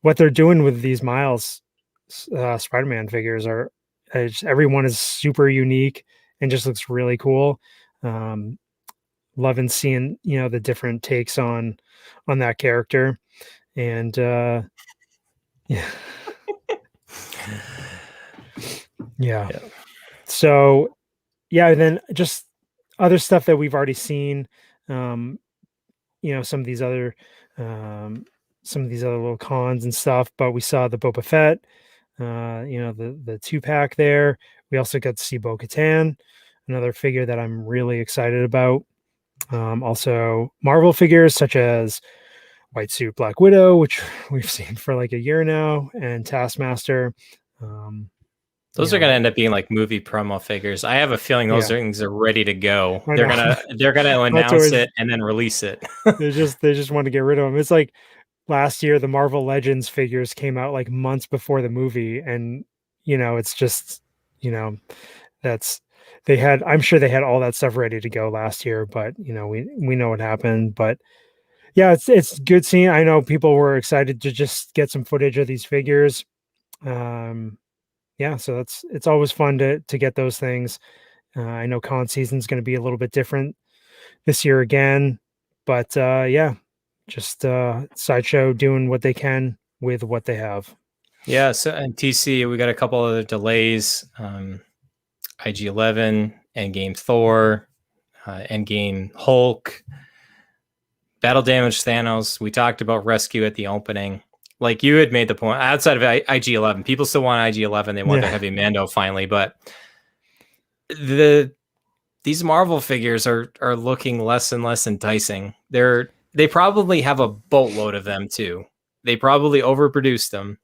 Speaker 3: what they're doing with these Miles Spider-Man figures are everyone is super unique and just looks really cool. Loving seeing, you know, the different takes on that character. And yeah. So yeah, and then just other stuff that we've already seen. You know, some of these other little cons and stuff, but we saw the Boba Fett, you know, the 2-pack there. We also got to see Bo-Katan, another figure that I'm really excited about. Also Marvel figures such as White Suit Black Widow, which we've seen for like a year now, and Taskmaster.
Speaker 2: Those are going to end up being like movie promo figures. I have a feeling those things are ready to go. They're gonna announce it and then release it.
Speaker 3: they just want to get rid of them. It's like last year the Marvel Legends figures came out like months before the movie, and you know, it's just, you know, I'm sure they had all that stuff ready to go last year, but you know, we know what happened. But yeah, it's good seeing. I know people were excited to just get some footage of these figures. Yeah, so it's always fun to get those things. I know con season is going to be a little bit different this year again, but yeah, just Sideshow doing what they can with what they have.
Speaker 2: Yeah, so and TC, we got a couple other delays. IG-11, Endgame Thor, Endgame Hulk, Battle Damage Thanos. We talked about Rescue at the opening. Like you had made the point, outside of IG-11, people still want IG-11. They want their Heavy Mando finally, but these Marvel figures are looking less and less enticing. They probably have a boatload of them too. They probably overproduced them,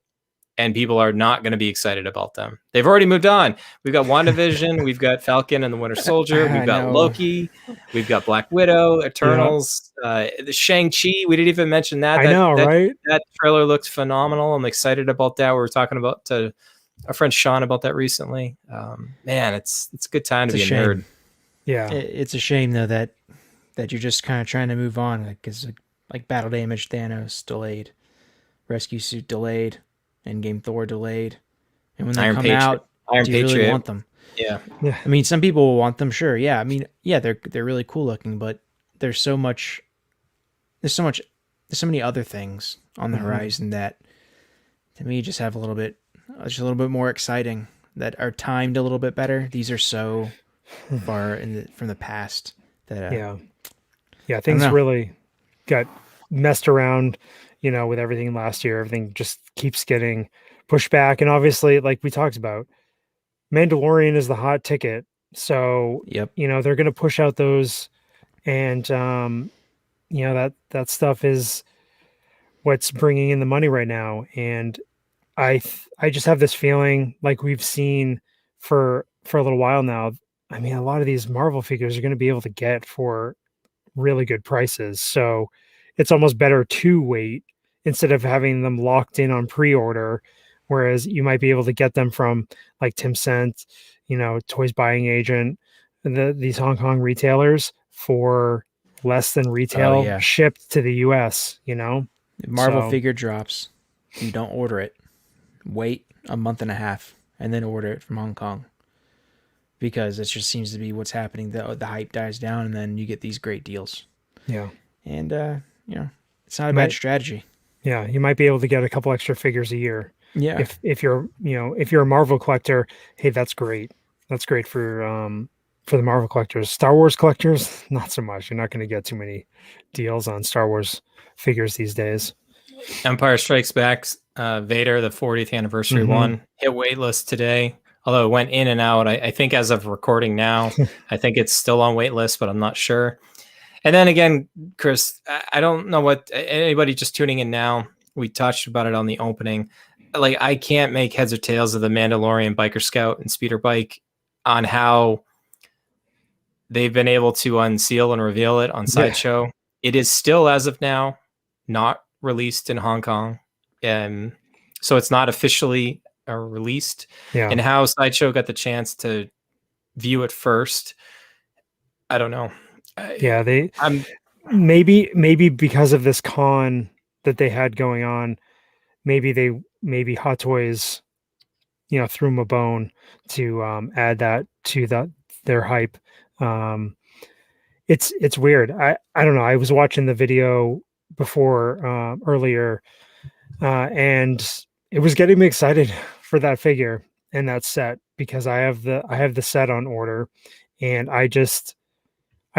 Speaker 2: and people are not going to be excited about them. They've already moved on. We've got WandaVision, we've got Falcon and the Winter Soldier, we've got Loki, we've got Black Widow, Eternals, the Shang-Chi. We didn't even mention that.
Speaker 3: Right?
Speaker 2: That trailer looks phenomenal. I'm excited about that. We were talking about our friend Sean about that recently. Man, it's a good time to be a nerd.
Speaker 3: Yeah,
Speaker 4: it's a shame though that you're just kind of trying to move on, because like Battle Damage Thanos delayed, Rescue Suit delayed, Endgame Thor delayed, and when they come out, do you really want them?
Speaker 2: Yeah.
Speaker 4: I mean, some people will want them, sure. Yeah, I mean, yeah, they're really cool looking, but there's so many other things on the horizon that, to me, just have a little bit more exciting that are timed a little bit better. These are so far from the past that
Speaker 3: things really got messed around, with everything last year. Everything just keeps getting pushed back, and obviously, like we talked about, Mandalorian is the hot ticket. So,
Speaker 4: Yep.
Speaker 3: They're going to push out those, and that stuff is what's bringing in the money right now. And I just have this feeling, like we've seen for a little while now. I mean, a lot of these Marvel figures are going to be able to get for really good prices. So it's almost better to wait instead of having them locked in on pre-order. Whereas you might be able to get them from like Tim Cent, Toys Buying Agent, these Hong Kong retailers for less than retail shipped to the US,
Speaker 4: If Marvel figure drops, you don't order it. Wait a month and a half and then order it from Hong Kong, because it just seems to be what's happening. The hype dies down and then you get these great deals.
Speaker 3: Yeah.
Speaker 4: And, it's not a bad strategy.
Speaker 3: Yeah. You might be able to get a couple extra figures a year.
Speaker 4: Yeah.
Speaker 3: If you're a Marvel collector, hey, that's great. That's great for the Marvel collectors. Star Wars collectors, not so much. You're not going to get too many deals on Star Wars figures these days.
Speaker 2: Empire Strikes Back, Vader, the 40th anniversary one, hit waitlist today. Although it went in and out. I think as of recording now, I think it's still on waitlist, but I'm not sure. And then again, Chris, I don't know what anybody just tuning in now. We touched about it on the opening. Like, I can't make heads or tails of the Mandalorian Biker Scout and Speeder Bike on how they've been able to unseal and reveal it on Sideshow. It is still, as of now, not released in Hong Kong. So it's not officially released.
Speaker 3: Yeah.
Speaker 2: And how Sideshow got the chance to view it first, I don't know.
Speaker 3: Maybe because of this con that they had going on, maybe Hot Toys, threw them a bone to add that to their hype. It's weird. I don't know. I was watching the video before earlier, and it was getting me excited for that figure and that set, because I have the set on order, and I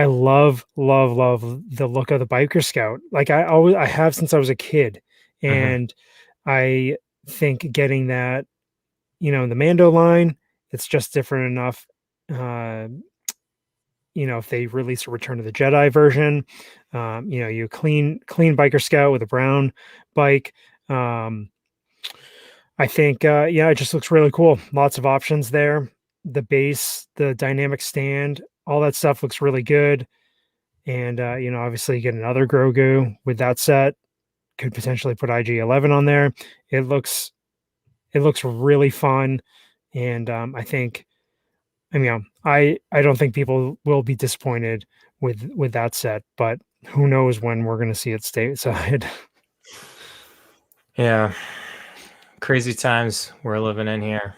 Speaker 3: love the look of the Biker Scout. Like I have since I was a kid, and I think getting that, in the Mando line, it's just different enough. If they release a Return of the Jedi version, you clean Biker Scout with a brown bike. I think, it just looks really cool. Lots of options there. The base, the dynamic stand, all that stuff looks really good. And, obviously you get another Grogu with that set. Could potentially put IG-11 on there. It looks really fun. And I don't think people will be disappointed with that set, but who knows when we're going to see it stateside.
Speaker 2: Yeah. Crazy times we're living in here.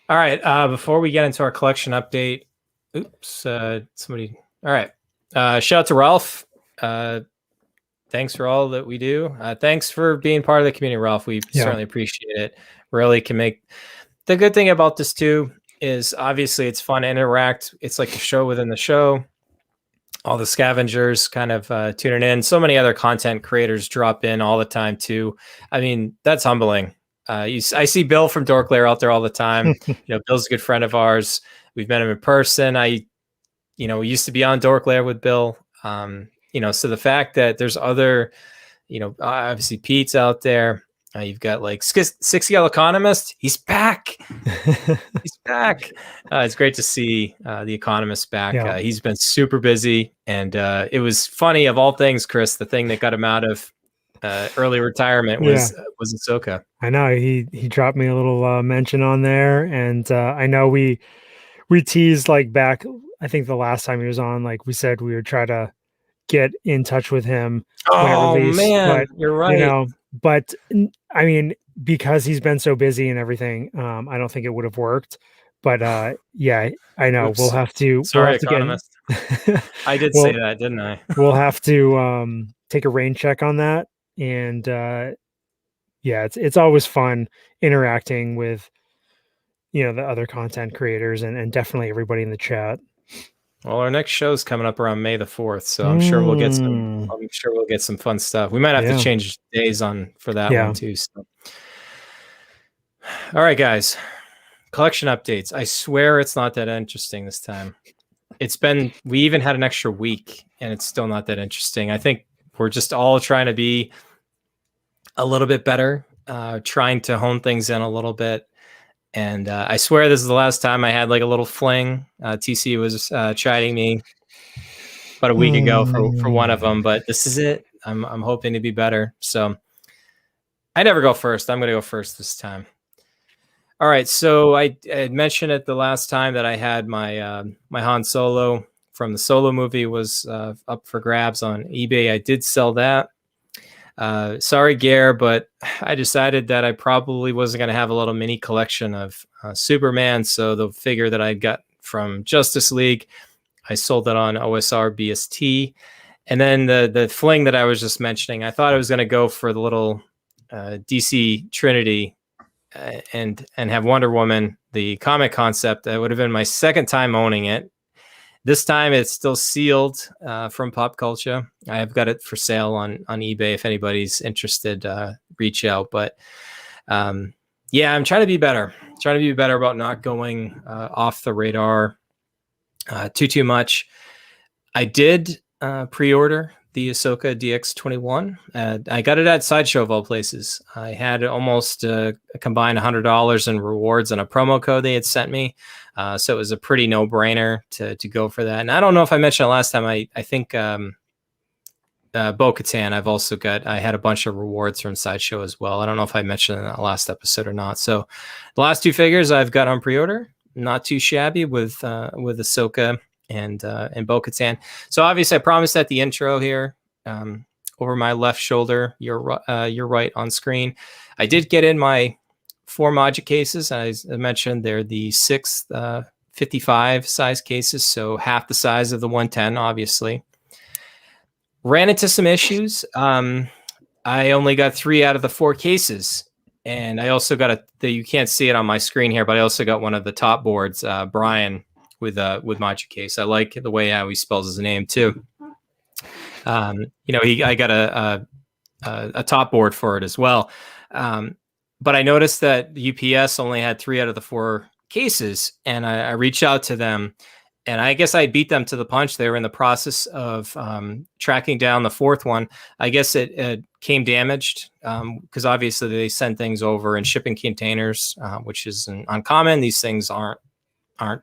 Speaker 2: All right. Before we get into our collection update, somebody. All right. Shout out to Ralph. Thanks for all that we do. Thanks for being part of the community, Ralph. We certainly appreciate it. Really can make. The good thing about this too is obviously it's fun to interact. It's like a show within the show. All the scavengers kind of tuning in. So many other content creators drop in all the time too. I mean, that's humbling. I see Bill from Dork Lair out there all the time. Bill's a good friend of ours. We've met him in person. We used to be on Dork Lair with Bill. So the fact that there's other, obviously Pete's out there. You've got like 6 Economist. He's back. He's back. It's great to see the Economist back.
Speaker 3: Yeah.
Speaker 2: He's been super busy, and it was funny, of all things, Chris. The thing that got him out of early retirement was Ahsoka.
Speaker 3: I know he dropped me a little mention on there, and I know we teased like back. I think the last time he was on, like we said, we would try to get in touch with him.
Speaker 2: Oh man,
Speaker 3: but,
Speaker 2: you're right.
Speaker 3: But I mean, because he's been so busy and everything, I don't think it would have worked. But I know.
Speaker 2: Oops.
Speaker 3: We'll have to.
Speaker 2: Sorry, Economist. I did say that, didn't I?
Speaker 3: We'll have to take a rain check on that. And it's always fun interacting with the other content creators and definitely everybody in the chat.
Speaker 2: Well, our next show's coming up around May the 4th, so I'm sure we'll get some fun stuff. We might have to change days for that one too. So. All right, guys. Collection updates. I swear it's not that interesting this time. We even had an extra week and it's still not that interesting. I think we're just all trying to be a little bit better, trying to hone things in a little bit. And I swear this is the last time I had like a little fling. TC was chiding me about a week ago for one of them, but this is it. I'm hoping to be better. So I never go first. I'm going to go first this time. All right. So I had mentioned it the last time that I had my my Han Solo from the Solo movie was up for grabs on eBay. I did sell that. Sorry, Gare, but I decided that I probably wasn't going to have a little mini collection of Superman. So the figure that I got from Justice League, I sold it on OSR BST. And then the fling that I was just mentioning, I thought I was going to go for the little DC Trinity and have Wonder Woman, the comic concept. That would have been my second time owning it. This time it's still sealed from Pop Culture. I have got it for sale on eBay. If anybody's interested, reach out. But yeah, I'm trying to be better. Trying to be better about not going off the radar too much. I did pre-order the Ahsoka DX21. I got it at Sideshow of all places. I had almost a combined $100 in rewards and a promo code they had sent me. So it was a pretty no-brainer to go for that. And I don't know if I mentioned it last time. I think Bo-Katan, I had a bunch of rewards from Sideshow as well. I don't know if I mentioned it in the last episode or not. So the last two figures I've got on pre-order. Not too shabby with Ahsoka and Bo-Katan. So obviously I promised at the intro here, over my left shoulder, your right on screen. I did get in my 4 Magic cases. As I mentioned, they're the 6th 55 size cases, so half the size of the 110, obviously. Ran into some issues. I only got 3 out of the 4 cases. And I also got you can't see it on my screen here, but I also got one of the top boards, Bryan, with Magic Case. I like the way how he spells his name too. I got a top board for it as well. But I noticed that UPS only had 3 out of the 4 cases, and I reached out to them, and I guess I beat them to the punch. They were in the process of tracking down the 4th one. I guess it came damaged because obviously they send things over in shipping containers, which is uncommon. These things aren't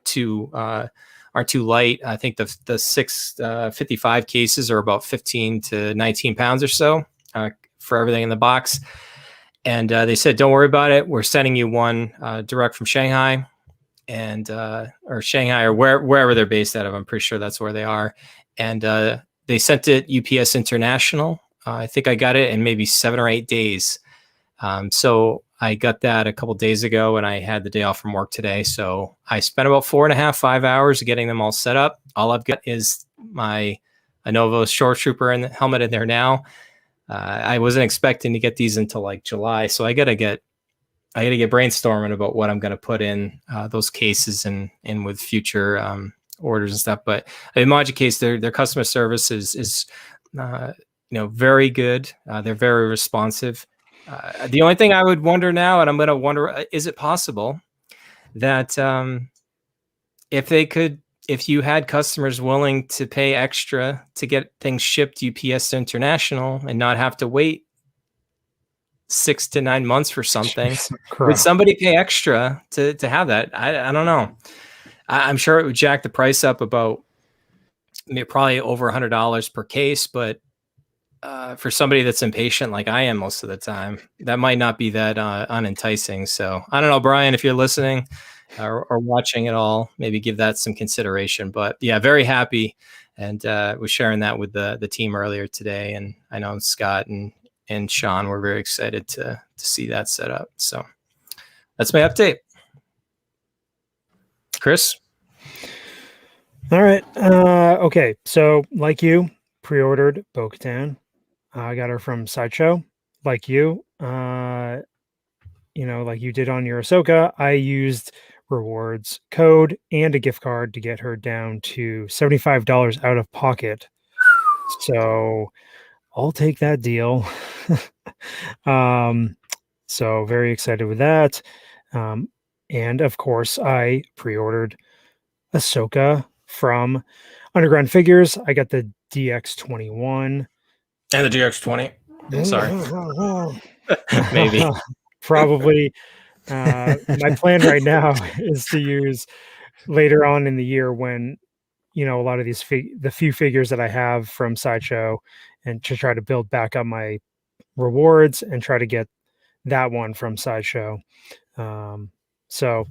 Speaker 2: too light. I think the 6 55 cases are about 15 to 19 pounds or so for everything in the box. And they said, don't worry about it. We're sending you one direct from Shanghai or Shanghai or wherever they're based out of. I'm pretty sure that's where they are. And they sent it UPS International. I think I got it in maybe 7 or 8 days. So I got that a couple days ago, and I had the day off from work today. So I spent about 4.5-5 hours getting them all set up. All I've got is my Anovo Shore Trooper and the helmet in there now. I wasn't expecting to get these until like July, so I gotta get brainstorming about what I'm gonna put in those cases and with future orders and stuff. But in Magic Case, their customer service is very good. They're very responsive. The only thing I would wonder now, and I'm going to wonder, is it possible that if you had customers willing to pay extra to get things shipped UPS International and not have to wait 6 to 9 months for something, would somebody pay extra to have that? I don't know. I'm sure it would jack the price up about probably over $100 per case, but for somebody that's impatient like I am most of the time, that might not be that unenticing. So I don't know, Bryan, if you're listening or watching it all, maybe give that some consideration. But yeah, very happy, and was sharing that with the team earlier today. And I know Scott and Sean were very excited to see that set up. So that's my update. Chris?
Speaker 3: All right. Okay. So like you, pre-ordered Bo-Katan. I got her from Sideshow, like you. Like you did on your Ahsoka. I used rewards code and a gift card to get her down to $75 out of pocket. So I'll take that deal. So very excited with that. And of course, I pre-ordered Ahsoka from Underground Figures. I got the DX21
Speaker 2: And the DX20. Sorry. Maybe.
Speaker 3: Probably. My plan right now is to use later on in the year when, a lot of these the few figures that I have from Sideshow, and to try to build back up my rewards and try to get that one from Sideshow. So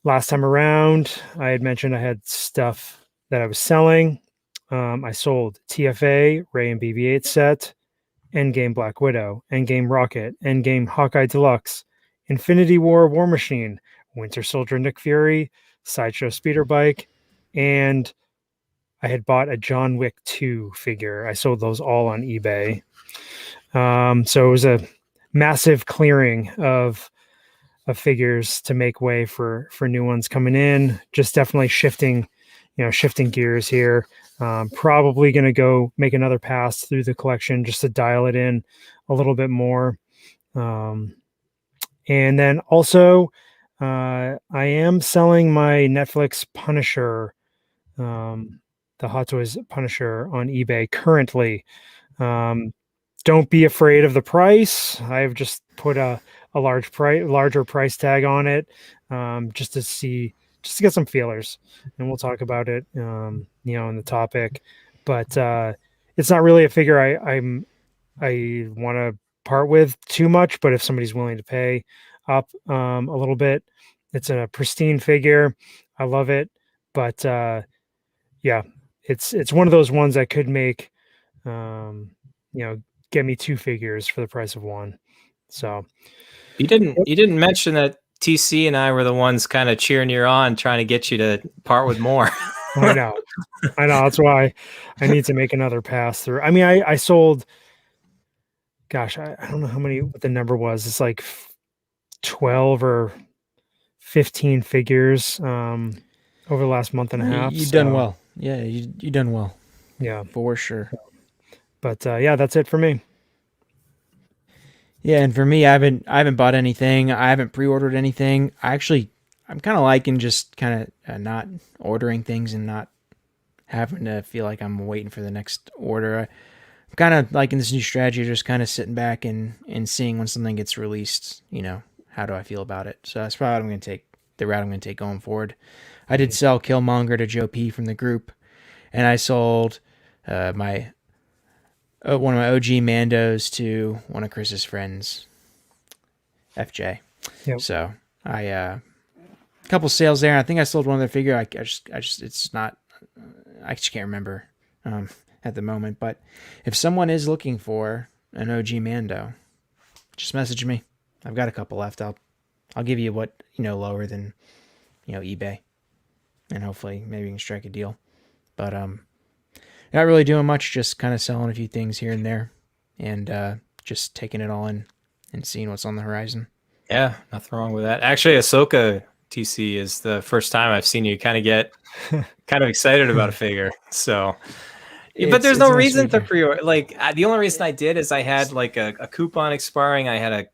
Speaker 3: last time around, I had mentioned I had stuff that I was selling. I sold TFA, Ray and BB-8 set, Endgame Black Widow, Endgame Rocket, Endgame Hawkeye Deluxe, Infinity War War Machine, Winter Soldier Nick Fury, Sideshow Speeder Bike, and I had bought a John Wick 2 figure. I sold those all on eBay. So it was a massive clearing of figures to make way for new ones coming in. Just definitely shifting gears here. Probably going to go make another pass through the collection just to dial it in a little bit more. And then also, I am selling my Netflix Punisher, the Hot Toys Punisher on eBay currently. Don't be afraid of the price. I've just put a larger price tag on it, just to get some feelers, and we'll talk about it, in the topic. But it's not really a figure I want to part with too much. But if somebody's willing to pay up a little bit, it's a pristine figure. I love it. But yeah, it's one of those ones that could make get me two figures for the price of one. So
Speaker 2: you didn't mention that TC and I were the ones kind of cheering you on, trying to get you to part with more.
Speaker 3: I know. That's why I need to make another pass through. I mean, I sold, gosh, I don't know what the number was. It's like 12 or 15 figures over the last month and a half.
Speaker 4: You've done well. Yeah, you done well.
Speaker 3: Yeah,
Speaker 4: for sure.
Speaker 3: But yeah, that's it for me.
Speaker 4: Yeah, and for me, I haven't bought anything. I haven't pre-ordered anything. I'm kind of liking just kind of not ordering things and not having to feel like I'm waiting for the next order. I'm kind of liking this new strategy, just kind of sitting back and seeing when something gets released, how do I feel about it? So that's probably the route I'm going to take going forward. I did sell Killmonger to Joe P from the group, and I sold one of my OG Mandos to one of Chris's friends, FJ.
Speaker 3: Yep.
Speaker 4: So a couple sales there. I think I sold one of their figure. I just can't remember at the moment. But if someone is looking for an OG Mando, just message me. I've got a couple left. I'll give you what lower than eBay, and hopefully maybe we can strike a deal. But not really doing much, just kind of selling a few things here and there, and just taking it all in and seeing what's on the horizon.
Speaker 2: Yeah, nothing wrong with that. Actually, Ahsoka TC is the first time I've seen you kind of get kind of excited about a figure. So, but there's no reason to pre-order. Like the only reason I did is I had like a coupon expiring. I had a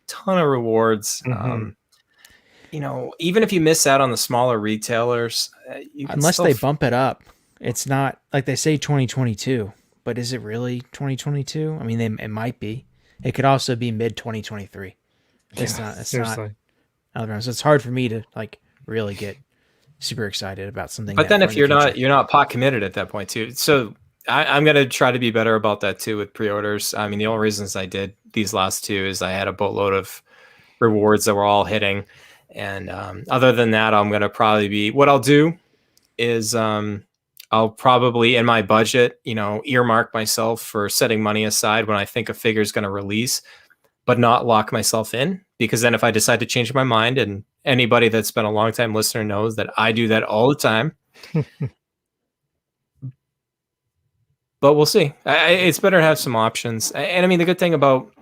Speaker 2: ton of rewards.
Speaker 3: Mm-hmm.
Speaker 2: Even if you miss out on the smaller retailers,
Speaker 4: unless they bump it up. It's not like they say 2022, but is it really 2022? I mean, it might be. It could also be mid 2023. It's not. So it's hard for me to like really get super excited about something.
Speaker 2: But then if you're not pot committed at that point too. So I'm going to try to be better about that too with pre-orders. I mean, the only reasons I did these last two is I had a boatload of rewards that were all hitting. And other than that, I'm going to probably what I'll do is I'll probably, in my budget, earmark myself for setting money aside when I think a figure is going to release, but not lock myself in. Because then if I decide to change my mind, and anybody that's been a long time listener knows that I do that all the time. But we'll see. It's better to have some options. And I mean, the good thing about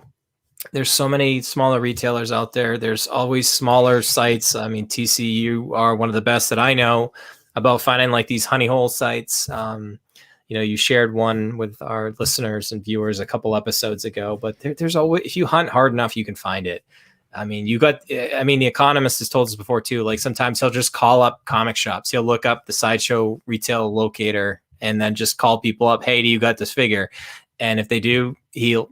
Speaker 2: there's so many smaller retailers out there. There's always smaller sites. I mean, TCU are one of the best that I know about finding like these honey hole sites. You shared one with our listeners and viewers a couple episodes ago, but there's always, if you hunt hard enough, you can find it. The Economist has told us before too, like sometimes he'll just call up comic shops. He'll look up the Sideshow retail locator and then just call people up. Hey, do you got this figure? And if they do, he'll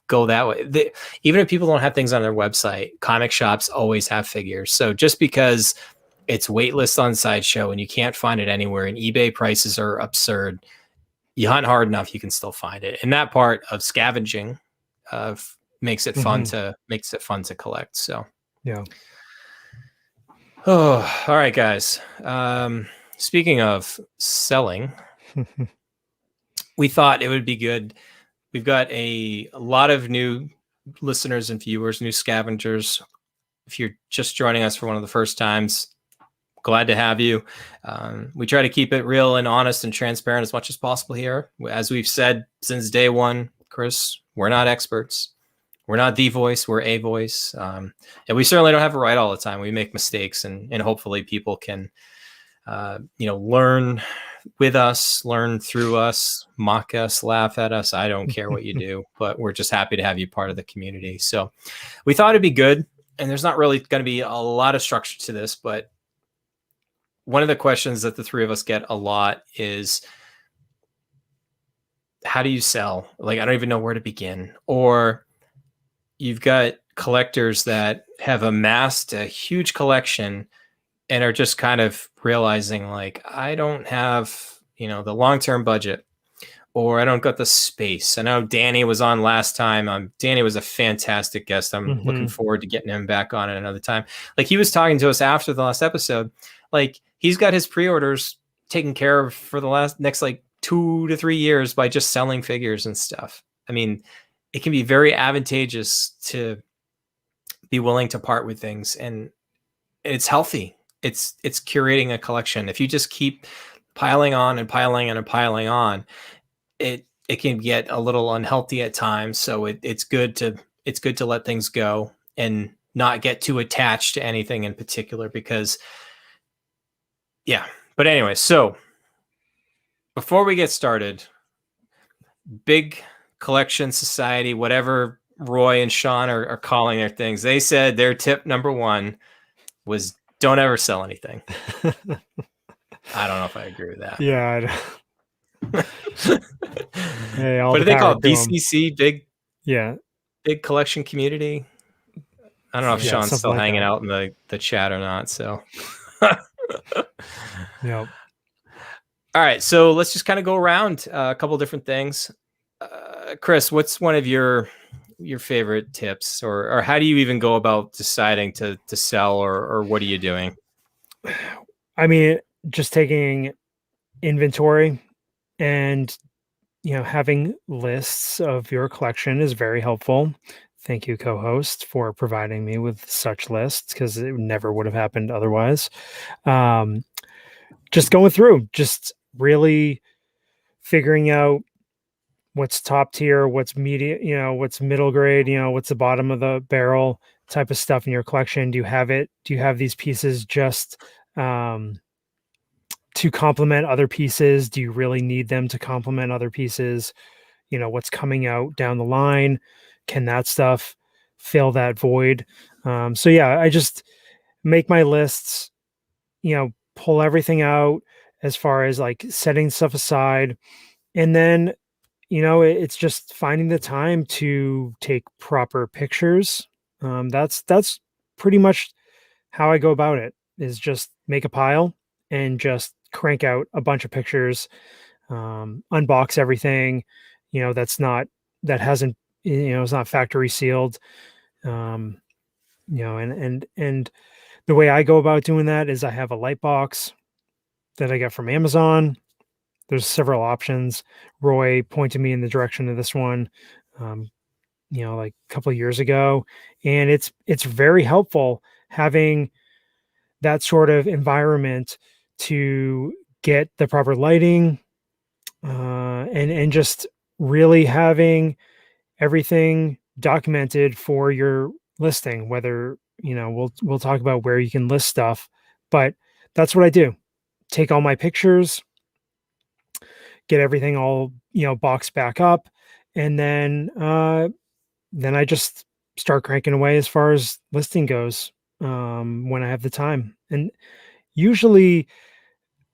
Speaker 2: go that way. Even if people don't have things on their website, comic shops always have figures. So just because it's waitlist on Sideshow and you can't find it anywhere and eBay prices are absurd, you hunt hard enough, you can still find it. And that part of scavenging makes it fun to collect. So
Speaker 3: yeah.
Speaker 2: Oh, all right, guys. Speaking of selling, we thought it would be good. We've got a lot of new listeners and viewers, new scavengers. If you're just joining us for one of the first times, glad to have you. We try to keep it real and honest and transparent as much as possible here. As we've said since day one, Chris, we're not experts. We're not the voice, we're a voice. And we certainly don't have it right all the time. We make mistakes, and hopefully people can learn with us, learn through us, mock us, laugh at us. I don't care what you do, but we're just happy to have you part of the community. So we thought it'd be good, and there's not really going to be a lot of structure to this, but one of the questions that the three of us get a lot is, how do you sell? Like, I don't even know where to begin. Or you've got collectors that have amassed a huge collection and are just kind of realizing, like, I don't have, the long-term budget, or I don't got the space. I know Danny was on last time. Danny was a fantastic guest. I'm looking forward to getting him back on at another time. Like, he was talking to us after the last episode. Like, he's got his pre-orders taken care of for the next like 2 to 3 years by just selling figures and stuff. I mean, it can be very advantageous to be willing to part with things, and it's healthy. It's curating a collection. If you just keep piling on and piling on and piling on, it can get a little unhealthy at times. So it's good to let things go and not get too attached to anything in particular, because but anyway, so before we get started, Big Collection Society, whatever Roy and Sean are calling their things, they said their tip number one was don't ever sell anything. I don't know if I agree with that.
Speaker 3: Yeah. Hey,
Speaker 2: what do they call it? BCC, big collection community. I don't know if Sean's still hanging out in the chat or not. So,
Speaker 3: yep.
Speaker 2: All right, so let's just kind of go around a couple different things. Chris, what's one of your favorite tips, or how do you even go about deciding to sell, or what are you doing?
Speaker 3: I mean, just taking inventory and having lists of your collection is very helpful. Thank you, co-host, for providing me with such lists, because it never would have happened otherwise. Just going through, just really figuring out what's top tier, what's medium, what's middle grade, what's the bottom of the barrel type of stuff in your collection. Do you have these pieces just to complement other pieces? Do you really need them to complement other pieces? What's coming out down the line? Can that stuff fill that void? I just make my lists, pull everything out as far as like setting stuff aside. And then, it's just finding the time to take proper pictures. That's pretty much how I go about it, is just make a pile and just crank out a bunch of pictures, unbox everything, it's not factory sealed. And the way I go about doing that is I have a light box that I got from Amazon. There's several options. Roy pointed me in the direction of this one, like a couple of years ago. And it's very helpful having that sort of environment to get the proper lighting, and just really having everything documented for your listing. Whether, we'll talk about where you can list stuff, but that's what I do. Take all my pictures, get everything all, boxed back up, and then I just start cranking away as far as listing goes, when I have the time. And usually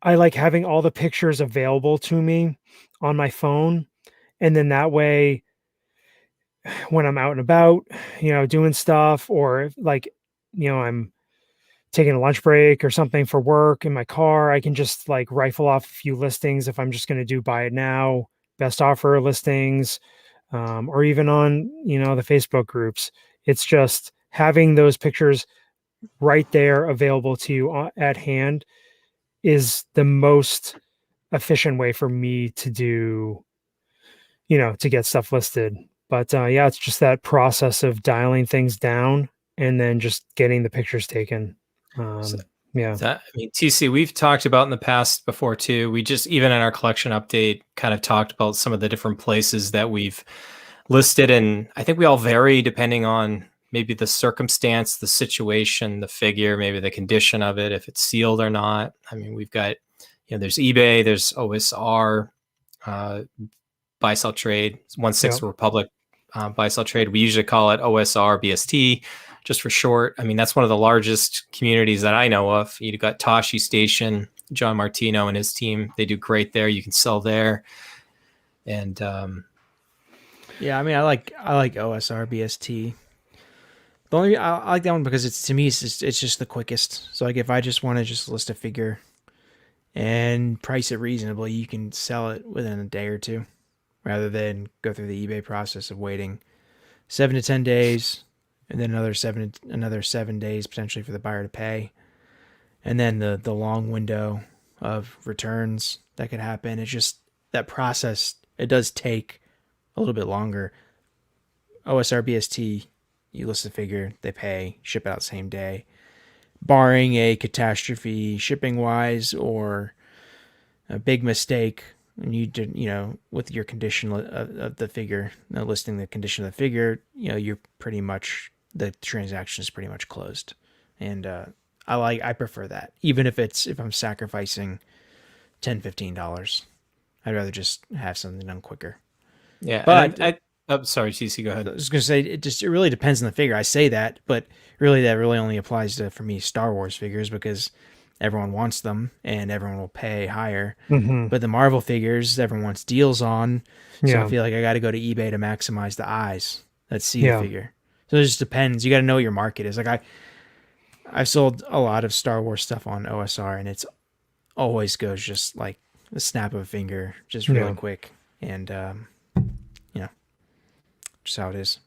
Speaker 3: I like having all the pictures available to me on my phone. And then that way, when I'm out and about, doing stuff, or if, like, I'm taking a lunch break or something for work in my car, I can just like rifle off a few listings if I'm just going to do buy it now, best offer listings, or even on, the Facebook groups. It's just having those pictures right there available to you at hand is the most efficient way for me to do, to get stuff listed. But yeah, it's just that process of dialing things down and then just getting the pictures taken. Yeah.
Speaker 2: TC, we've talked about in the past before too. We just, even in our collection update, kind of talked about some of the different places that we've listed. And I think we all vary depending on maybe the circumstance, the situation, the figure, maybe the condition of it, if it's sealed or not. I mean, we've got, there's eBay, there's OSR, buy sell trade, 1/6 Republic buy sell trade. We usually call it OSR BST just for short. I mean, that's one of the largest communities that I know of. You've got Tashi Station, John Martino and his team. They do great there. You can sell there. And
Speaker 4: yeah, I mean, I like OSR BST. The only I like that one because it's just the quickest. So like if I just want to just list a figure and price it reasonably, you can sell it within a day or two, rather than go through the eBay process of waiting 7 to 10 days, and then another 7 days potentially for the buyer to pay, and then the long window of returns that could happen. It's just that process. It does take a little bit longer. OSR BST, you list the figure, they pay, ship out same day, barring a catastrophe shipping wise or a big mistake. And you did, with your condition of the figure, listing the condition of the figure, you're pretty much, the transaction is pretty much closed. And I prefer that, even if I'm sacrificing $10-15, I'd rather just have something done quicker.
Speaker 2: Yeah,
Speaker 4: but
Speaker 2: I'm sorry, TC, go ahead.
Speaker 4: I was going to say it really depends on the figure. I say that, but really that really only applies to, for me, Star Wars figures, because everyone wants them and everyone will pay higher.
Speaker 3: Mm-hmm.
Speaker 4: But the Marvel figures, everyone wants deals on. So
Speaker 3: Yeah.
Speaker 4: I feel like I got to go to eBay to maximize the eyes that see the figure. So it just depends. You got to know what your market is. Like I've sold a lot of Star Wars stuff on OSR, and it's always goes just like the snap of a finger, just really quick. And, just how it is.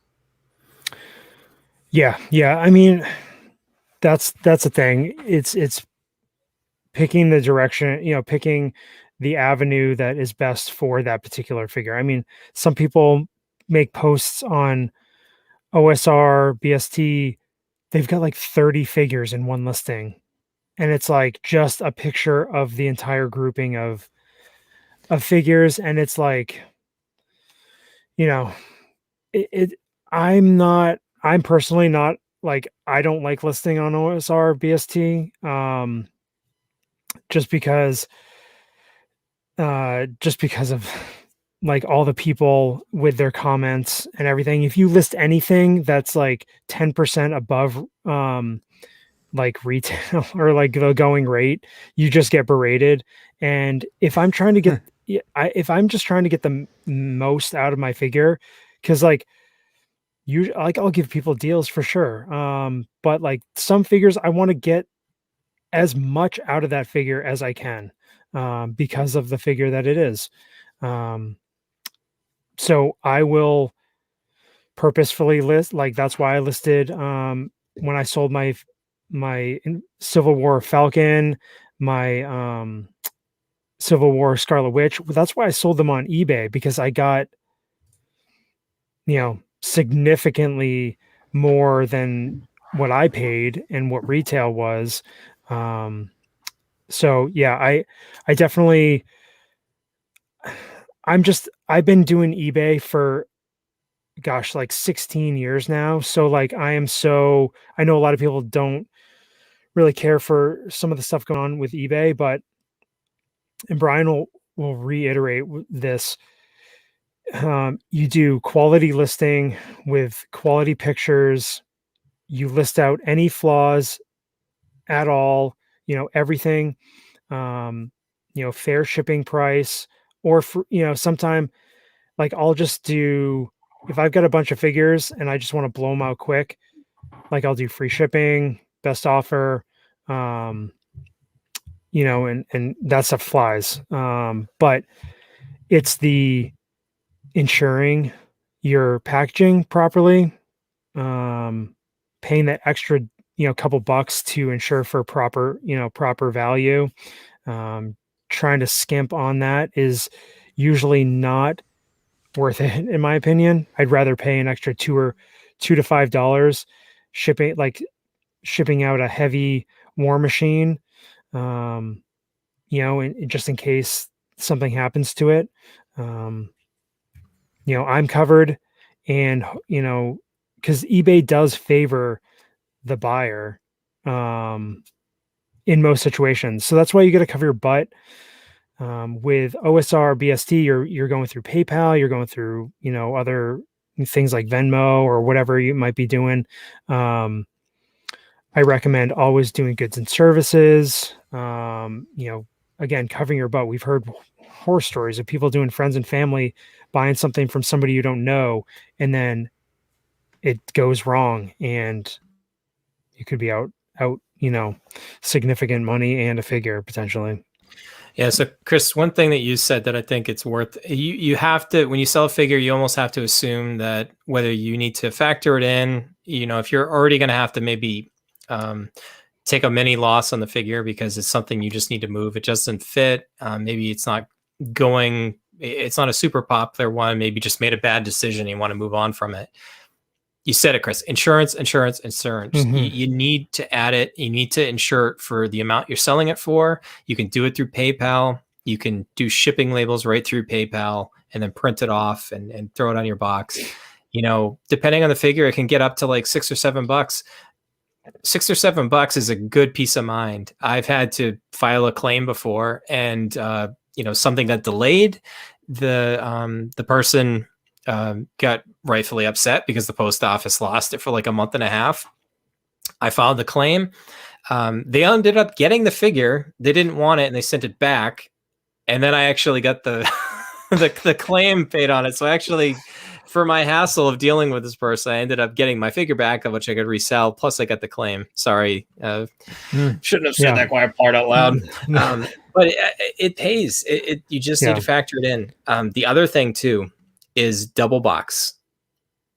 Speaker 3: Yeah. Yeah. I mean, that's the thing. It's picking the direction, picking the avenue that is best for that particular figure. I mean, some people make posts on OSR, BST. They've got like 30 figures in one listing, and it's like just a picture of the entire grouping of figures. And it's like, I'm personally not, like, I don't like listing on OSR BST, just because of like all the people with their comments and everything. If you list anything that's like 10% above like retail or like the going rate, you just get berated. And if I'm trying to get if I'm just trying to get the most out of my figure, because like I'll give people deals for sure, but like some figures I want to get as much out of that figure as I can, because of the figure that it is. So I will purposefully list, like that's why I listed when I sold my Civil War Falcon, my Civil War Scarlet Witch. That's why I sold them on eBay, because I got significantly more than what I paid and what retail was. So yeah, I definitely, I've been doing eBay for gosh, like 16 years now. So like I know a lot of people don't really care for some of the stuff going on with eBay, but and Bryan will reiterate this. You do quality listing with quality pictures. You list out any flaws at all, everything, fair shipping price, or for, sometime like I'll just do, if I've got a bunch of figures and I just want to blow them out quick, like I'll do free shipping, best offer, and that stuff flies. But it's the ensuring you're packaging properly, paying that extra, couple bucks to ensure for proper value. Trying to skimp on that is usually not worth it, in my opinion. I'd rather pay an extra $2 to $5 shipping out a heavy war machine, and just in case something happens to it. I'm covered, and because eBay does favor the buyer in most situations, so that's why you got to cover your butt. With OSR BST, you're going through PayPal, you're going through other things like Venmo or whatever you might be doing. I recommend always doing goods and services. Again, covering your butt. We've heard horror stories of people doing friends and family buying something from somebody you don't know, and then it goes wrong, and you could be out significant money and a figure potentially.
Speaker 2: Yeah. So Chris, one thing that you said that I think it's worth, you have to, when you sell a figure, you almost have to assume that whether you need to factor it in, if you're already going to have to maybe take a mini loss on the figure because it's something you just need to move, it doesn't fit. Maybe it's not a super popular one. Maybe just made a bad decision and you want to move on from it. You said it, Chris. Insurance.
Speaker 3: Mm-hmm.
Speaker 2: You need to add it. You need to insure it for the amount you're selling it for. You can do it through PayPal. You can do shipping labels right through PayPal and then print it off and throw it on your box. Depending on the figure, it can get up to like $6 or $7. $6 or $7 is a good peace of mind. I've had to file a claim before, and something got delayed. The person got rightfully upset because the post office lost it for like a month and a half. I filed the claim. They ended up getting the figure. They didn't want it and they sent it back. And then I actually got the the claim paid on it. So actually, for my hassle of dealing with this person, I ended up getting my figure back, of which I could resell. Plus, I got the claim. Sorry, shouldn't have said that quiet part out loud. But it pays. You just need to factor it in. The other thing too is double box.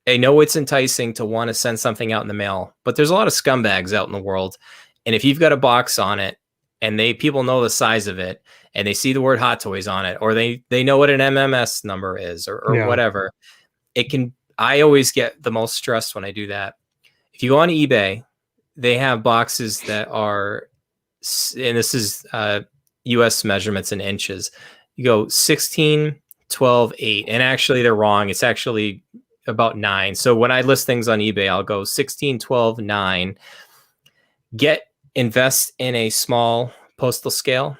Speaker 2: I know it's enticing to want to send something out in the mail, but there's a lot of scumbags out in the world. And if you've got a box on it and people know the size of it and they see the word Hot Toys on it, or they know what an MMS number is or whatever, I always get the most stressed when I do that. If you go on eBay, they have boxes that are, and this is US measurements in inches. You go 16, 12, 8, and actually they're wrong. It's actually about 9. So when I list things on eBay, I'll go 16, 12, 9. Invest in a small postal scale,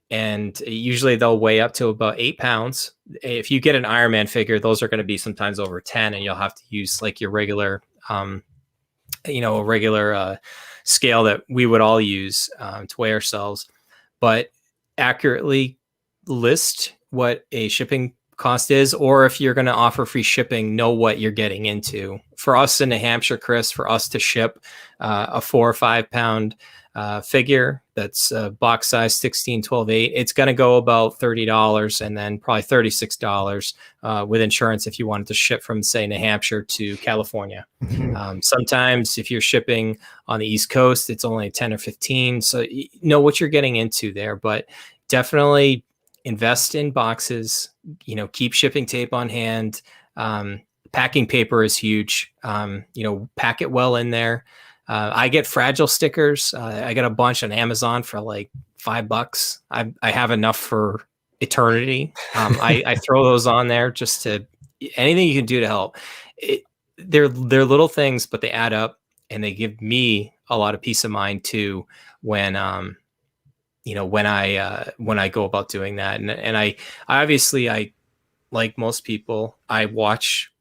Speaker 2: and usually they'll weigh up to about 8 pounds. If you get an Iron Man figure, those are going to be sometimes over 10, and you'll have to use like your regular, a regular scale that we would all use to weigh ourselves. But accurately list what a shipping cost is, or if you're going to offer free shipping, know what you're getting into. For us in New Hampshire, Chris, for us to ship a 4 or 5 pound figure that's box size 16, 12, 8, it's going to go about $30 and then probably $36 with insurance if you wanted to ship from, say, New Hampshire to California. Sometimes if you're shipping on the East Coast, it's only 10 or 15. So you know what you're getting into there, but definitely invest in boxes, keep shipping tape on hand. Packing paper is huge. Pack it well in there. I get fragile stickers. I got a bunch on Amazon for like $5. I have enough for eternity. I throw those on there just to anything you can do to help. they're little things, but they add up, and they give me a lot of peace of mind too when when I go about doing that. And I obviously, I, like most people, I watch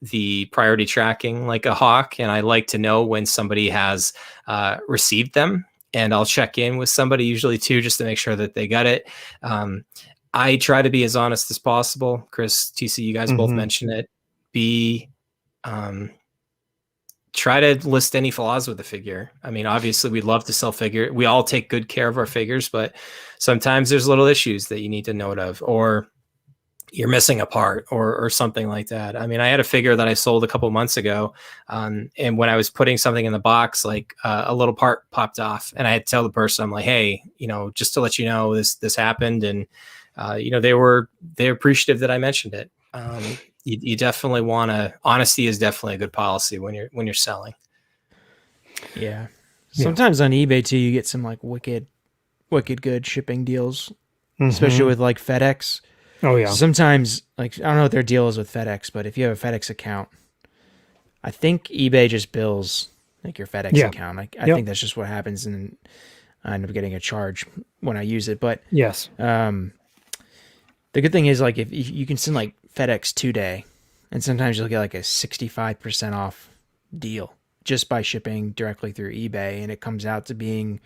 Speaker 2: the priority tracking like a hawk, and I like to know when somebody has received them, and I'll check in with somebody usually too, just to make sure that they got it. I try to be as honest as possible. Chris, TC, you guys both mentioned it. Try to list any flaws with the figure. I mean, obviously we love to sell figure. We all take good care of our figures, but sometimes there's little issues that you need to note of, or you're missing a part or something like that. I mean, I had a figure that I sold a couple months ago. And when I was putting something in the box, like a little part popped off, and I had to tell the person, I'm like, hey, just to let you know, this happened. And, they're appreciative that I mentioned it. You definitely want to, honesty is definitely a good policy when you're selling.
Speaker 4: Yeah. Sometimes on eBay too, you get some like wicked good shipping deals, especially with like FedEx.
Speaker 3: Oh yeah.
Speaker 4: Sometimes, like, I don't know what their deal is with FedEx, but if you have a FedEx account, I think eBay just bills like your FedEx account. I think that's just what happens, and I end up getting a charge when I use it. But
Speaker 3: yes,
Speaker 4: the good thing is, like, if you can send like FedEx 2-day, and sometimes you'll get like a 65% off deal just by shipping directly through eBay, and it comes out to being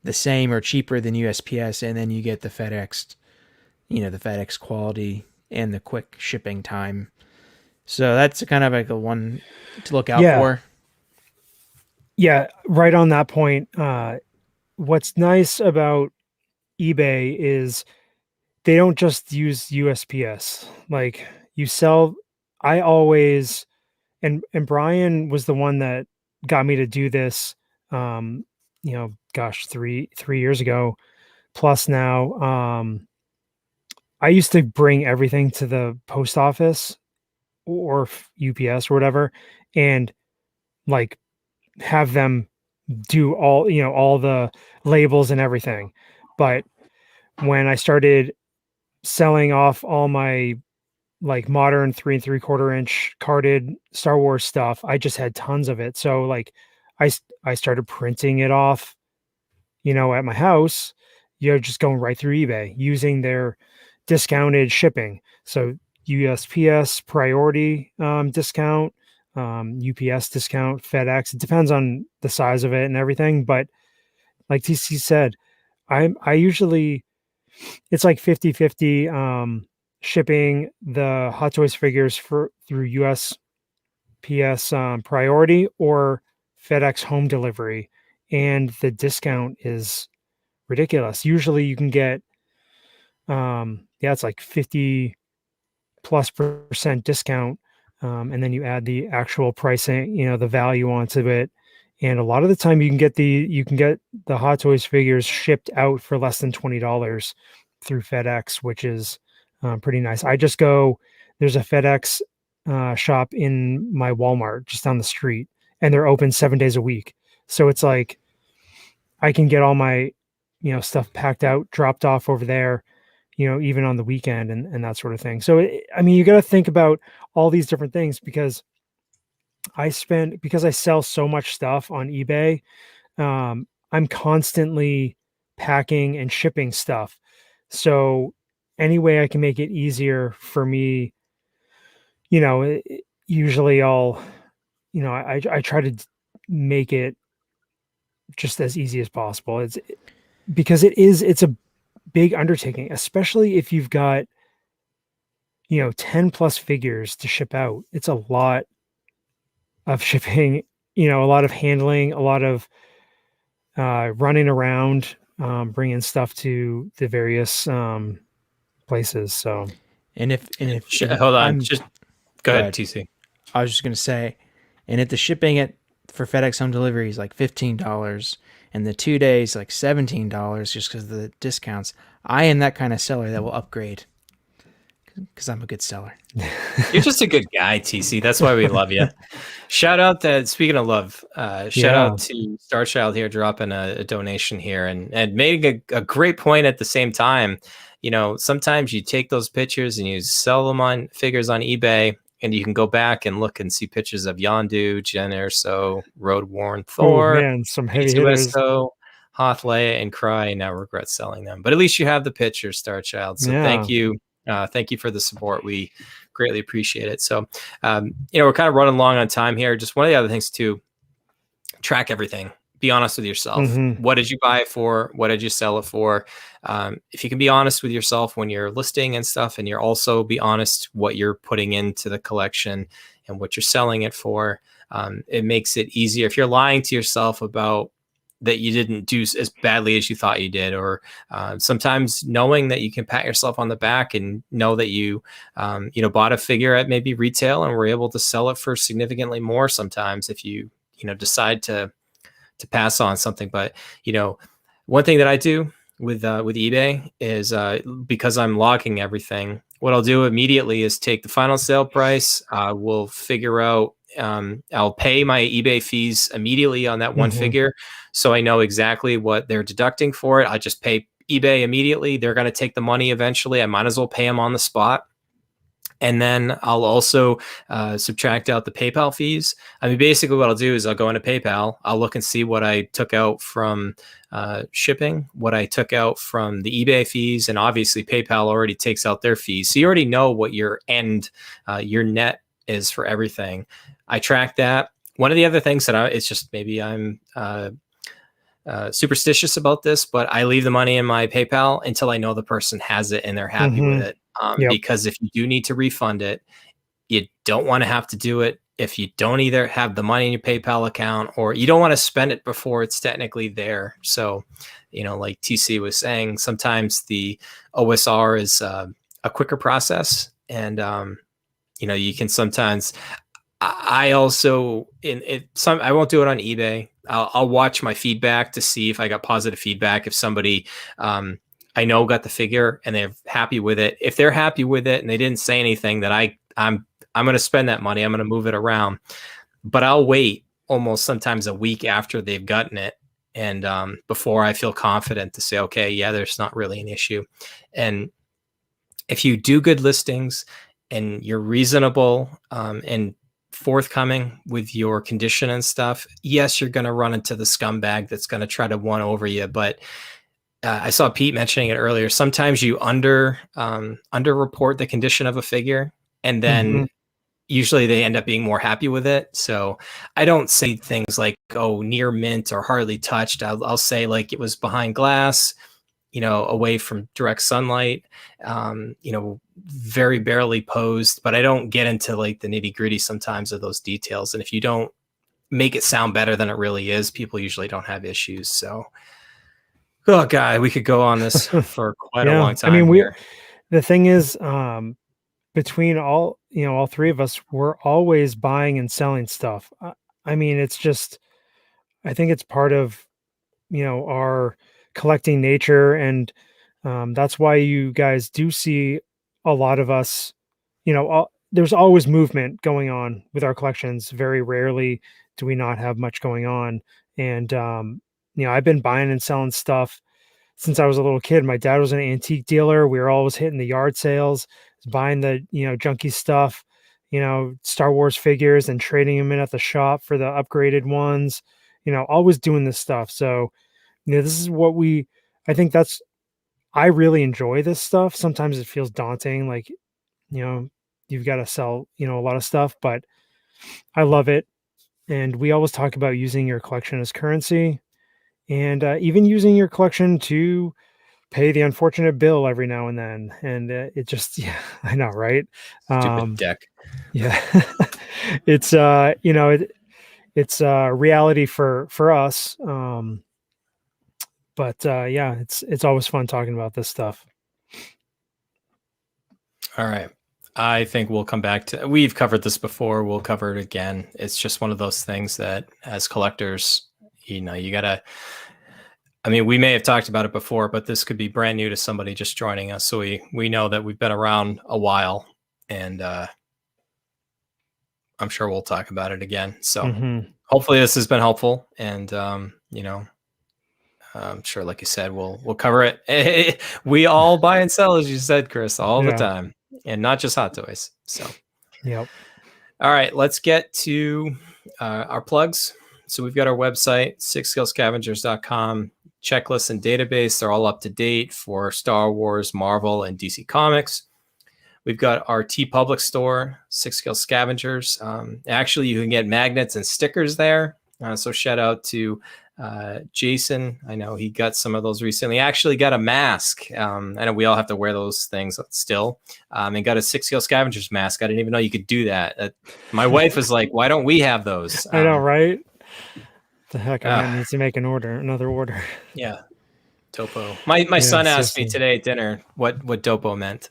Speaker 4: the same or cheaper than USPS, and then you get the FedEx, the FedEx quality and the quick shipping time. So that's kind of like a one to look out for.
Speaker 3: Yeah, right on that point. What's nice about eBay is they don't just use USPS. Like, you sell, I always, and Bryan was the one that got me to do this, gosh, three years ago plus now. I used to bring everything to the post office or UPS or whatever, and like have them do all the labels and everything. But when I started selling off all my like modern 3 3/4 inch carded Star Wars stuff, I just had tons of it. So like I started printing it off, at my house, just going right through eBay using their discounted shipping. So USPS priority discount, UPS discount, FedEx. It depends on the size of it and everything. But like TC said, I usually, it's like 50-50 shipping the Hot Toys figures through USPS priority or FedEx home delivery, and the discount is ridiculous. Usually you can get it's like 50+% discount, and then you add the actual pricing, the value onto it. And a lot of the time you can get the Hot Toys figures shipped out for less than $20 through FedEx, which is pretty nice. There's a FedEx shop in my Walmart just down the street, and they're open 7 days a week. So it's like I can get all my, stuff packed out, dropped off over there, even on the weekend and that sort of thing. So, you got to think about all these different things, because I sell so much stuff on eBay. I'm constantly packing and shipping stuff. So any way I can make it easier for me, usually I try to make it just as easy as possible. It's a big undertaking, especially if you've got 10 plus figures to ship out. It's a lot of shipping, a lot of handling, a lot of running around, bringing stuff to the various places. So,
Speaker 2: hold on, just go ahead, TC.
Speaker 4: I was just gonna say, and if the shipping for FedEx home delivery is like $15, and the 2 days like $17 just because of the discounts, I am that kind of seller that will upgrade because I'm a good seller.
Speaker 2: You're just a good guy, TC. That's why we love you. Shout out to, speaking of love, shout out to Starchild here, dropping a donation here and making a great point at the same time. Sometimes you take those pictures and you sell them on figures on eBay, and you can go back and look and see pictures of Yondu, Jyn Erso, Road Worn
Speaker 3: Oh
Speaker 2: Thor,
Speaker 3: man, some heavy hitters.
Speaker 2: H2SO, Hoth Leia, and Cry. Now regret selling them, but at least you have the pictures, Star Child. So
Speaker 3: Yeah.
Speaker 2: thank you for the support. We greatly appreciate it. So, we're kind of running long on time here. Just one of the other things too, track everything. Be honest with yourself. What did you buy it for? What did you sell it for? If you can be honest with yourself when you're listing and stuff, and you're also be honest what you're putting into the collection and what you're selling it for, it makes it easier. If you're lying to yourself about that you didn't do as badly as you thought you did, or sometimes knowing that you can pat yourself on the back and know that you bought a figure at maybe retail and were able to sell it for significantly more sometimes if you decide to pass on something. But one thing that I do with eBay is because I'm logging everything, what I'll do immediately is take the final sale price. We'll figure out, I'll pay my eBay fees immediately on that one figure, so I know exactly what they're deducting for it. I just pay eBay immediately. They're going to take the money eventually. I might as well pay them on the spot. And then I'll also subtract out the PayPal fees. I mean, basically what I'll do is I'll go into PayPal. I'll look and see what I took out from shipping, what I took out from the eBay fees. And obviously PayPal already takes out their fees. So you already know what your net is for everything. I track that. One of the other things that it's just maybe I'm superstitious about this, but I leave the money in my PayPal until I know the person has it and they're happy with it. Because if you do need to refund it, you don't want to have to do it if you don't either have the money in your PayPal account, or you don't want to spend it before it's technically there. So, like TC was saying, sometimes the OSR is a quicker process, and you can sometimes. I also I won't do it on eBay. I'll watch my feedback to see if I got positive feedback. If somebody I know got the figure and they're happy with it. If they're happy with it and they didn't say anything, that I'm going to spend that money. I'm going to move it around, but I'll wait almost sometimes a week after they've gotten it, and before I feel confident to say, okay, yeah, there's not really an issue. And if you do good listings and you're reasonable and forthcoming with your condition and stuff, yes, you're going to run into the scumbag that's going to try to won over you. But I saw Pete mentioning it earlier. Sometimes you under report the condition of a figure, and then usually they end up being more happy with it. So I don't say things like, oh, near mint or hardly touched. I'll say like it was behind glass, away from direct sunlight, very barely posed, but I don't get into like the nitty gritty sometimes of those details. And if you don't make it sound better than it really is, people usually don't have issues. So, oh God, we could go on this for quite a long time.
Speaker 3: I mean,
Speaker 2: here.
Speaker 3: The thing is, between all three of us, we're always buying and selling stuff. I mean, it's just, I think it's part of, our collecting nature. And that's why you guys do see a lot of us, there's always movement going on with our collections. Very rarely do we not have much going on. And, I've been buying and selling stuff since I was a little kid. My dad was an antique dealer. We were always hitting the yard sales, buying the, junky stuff, Star Wars figures, and trading them in at the shop for the upgraded ones, always doing this stuff. So, this is what I think I really enjoy this stuff. Sometimes it feels daunting. Like, you've got to sell, a lot of stuff, but I love it. And we always talk about using your collection as currency, and even using your collection to pay the unfortunate bill every now and then. And it just, yeah, I know, right?
Speaker 2: Stupid deck.
Speaker 3: Yeah. It's, it's reality for us. But yeah, it's always fun talking about this stuff.
Speaker 2: All right. I think we'll come back to, we've covered this before. We'll cover it again. It's just one of those things that as collectors, you gotta, I mean, we may have talked about it before, but this could be brand new to somebody just joining us. So we know that we've been around a while, and I'm sure we'll talk about it again. So hopefully this has been helpful. And, I'm sure, like you said, we'll cover it. We all buy and sell, as you said, Chris, all the time, and not just Hot Toys. So,
Speaker 3: yep.
Speaker 2: All right, let's get to our plugs. So we've got our website, sixscalescavengers.com. Checklist and database, they're all up to date for Star Wars, Marvel, and DC Comics. We've got our TeePublic store, Six Scale Scavengers. Actually, you can get magnets and stickers there. So shout out to Jason. I know he got some of those recently. Actually got a mask. I know we all have to wear those things still. And got a Six Scale Scavengers mask. I didn't even know you could do that. My wife was like, why don't we have those?
Speaker 3: I know, right? The heck, I might need to make another order.
Speaker 2: Yeah. Topo. My son asked me today at dinner what Dopo meant.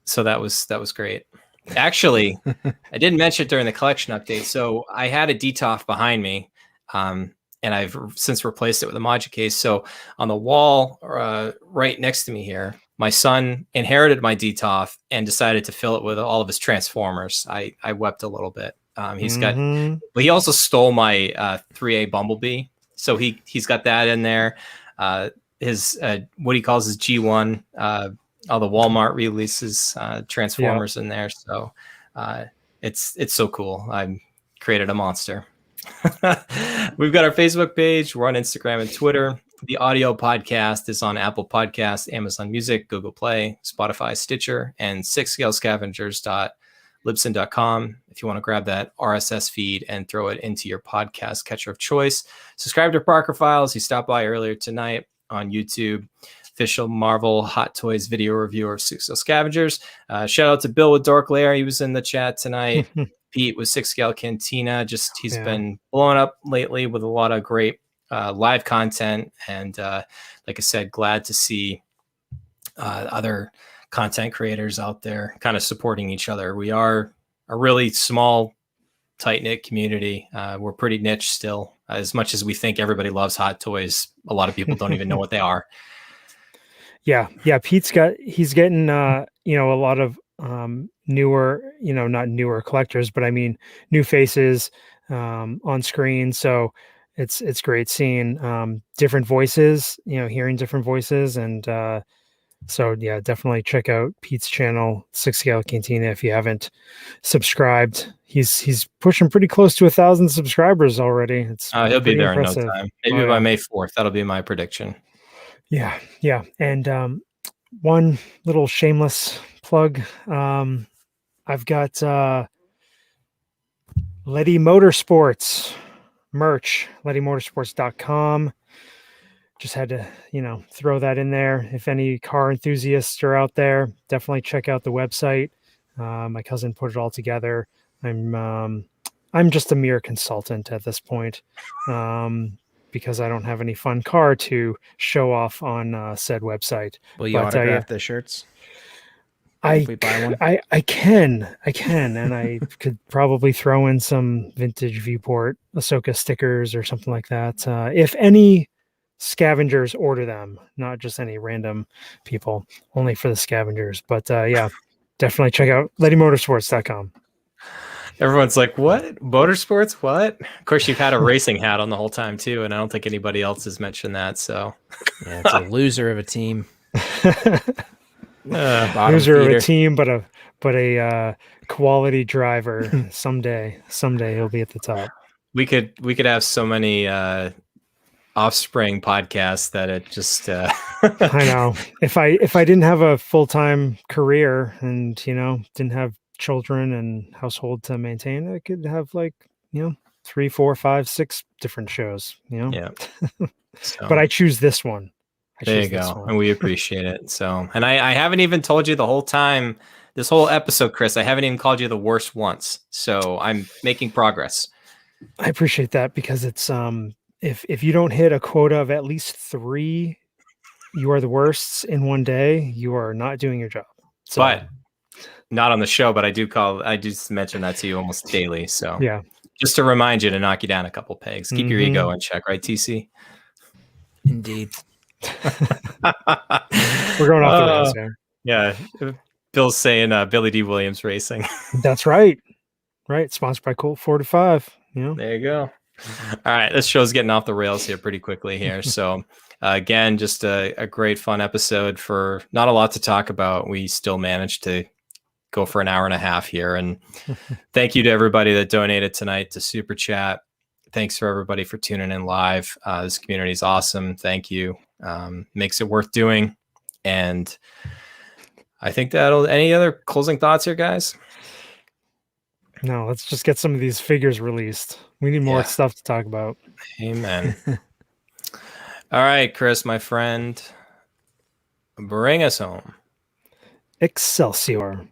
Speaker 2: So that was great. Actually, I didn't mention it during the collection update. So I had a DTOF behind me, and I've since replaced it with a Module case. So on the wall right next to me here, my son inherited my DTOF and decided to fill it with all of his Transformers. I wept a little bit. He's got, but he also stole my 3A Bumblebee. So he's got that in there. His what he calls his G1. All the Walmart releases, Transformers in there. So it's so cool. I created a monster. We've got our Facebook page. We're on Instagram and Twitter. The audio podcast is on Apple Podcasts, Amazon Music, Google Play, Spotify, Stitcher, and sixscalescavengers.libsyn.com. If you want to grab that RSS feed and throw it into your podcast catcher of choice. Subscribe to Parker Files. He stopped by earlier tonight on YouTube. Official Marvel Hot Toys video reviewer of Six Scale Scavengers. Shout out to Bill with Dork Lair. He was in the chat tonight. Pete with Six Scale Cantina. He's been blowing up lately with a lot of great live content. And like I said, glad to see other content creators out there kind of supporting each other. We are a really small, tight-knit community. We're pretty niche still. As much as we think everybody loves hot toys, a lot of people don't even know what they are.
Speaker 3: Yeah. He's getting a lot of newer, not newer collectors, but I mean new faces on screen. So it's great seeing different voices, hearing different voices, and so yeah, definitely check out Pete's channel, Six Scale Cantina, if you haven't subscribed. He's pushing pretty close to 1,000 subscribers already. It's
Speaker 2: he'll be there
Speaker 3: impressive.
Speaker 2: in no time. Maybe by May 4th. That'll be my prediction.
Speaker 3: Yeah. And one little shameless plug. I've got Letty Motorsports merch, lettymotorsports.com. Just had to, throw that in there. If any car enthusiasts are out there, definitely check out the website. My cousin put it all together. I'm just a mere consultant at this point. Because I don't have any fun car to show off on said website.
Speaker 4: Will you autograph the shirts?
Speaker 3: If we buy one? I can, and I could probably throw in some vintage Viewport Ahsoka stickers or something like that. If any scavengers order them, not just any random people, only for the scavengers. But yeah, definitely check out lettymotorsports.com.
Speaker 2: Everyone's like, what? Motorsports? What? Of course, you've had a racing hat on the whole time, too, and I don't think anybody else has mentioned that. So,
Speaker 4: yeah, it's a loser of a team.
Speaker 3: Loser of a team, but a quality driver. Someday he'll be at the top.
Speaker 2: We could have so many offspring podcasts that it just.
Speaker 3: I know. If I didn't have a full-time career and didn't have children and household to maintain, I could have 3, 4, 5, 6 different shows.
Speaker 2: Yeah. So,
Speaker 3: but I choose this one.
Speaker 2: There you go, and we appreciate it. So, and I haven't even told you the whole time, this whole episode, Chris. I haven't even called you the worst once. So I'm making progress.
Speaker 3: I appreciate that, because it's if you don't hit a quota of at least 3, you are the worsts in one day. You are not doing your job. So,
Speaker 2: but not on the show. But I just mention that to you almost daily. So
Speaker 3: yeah,
Speaker 2: just to remind you to knock you down a couple pegs. Keep your ego in check, right, TC?
Speaker 4: Indeed.
Speaker 3: We're going off the rails here.
Speaker 2: Yeah, Bill's saying Billy D. Williams Racing.
Speaker 3: That's right. Sponsored by Colt 4-5.
Speaker 2: There you go. All right, this show's getting off the rails here pretty quickly here. So again, just a great fun episode for not a lot to talk about. We still managed to go for an hour and a half here. And thank you to everybody that donated tonight to Super Chat. Thanks for everybody for tuning in live. This community is awesome. Thank you. Makes it worth doing. And I think any other closing thoughts here, guys?
Speaker 3: No, let's just get some of these figures released. We need more stuff to talk about.
Speaker 2: Amen. All right, Chris, my friend, bring us home.
Speaker 3: Excelsior.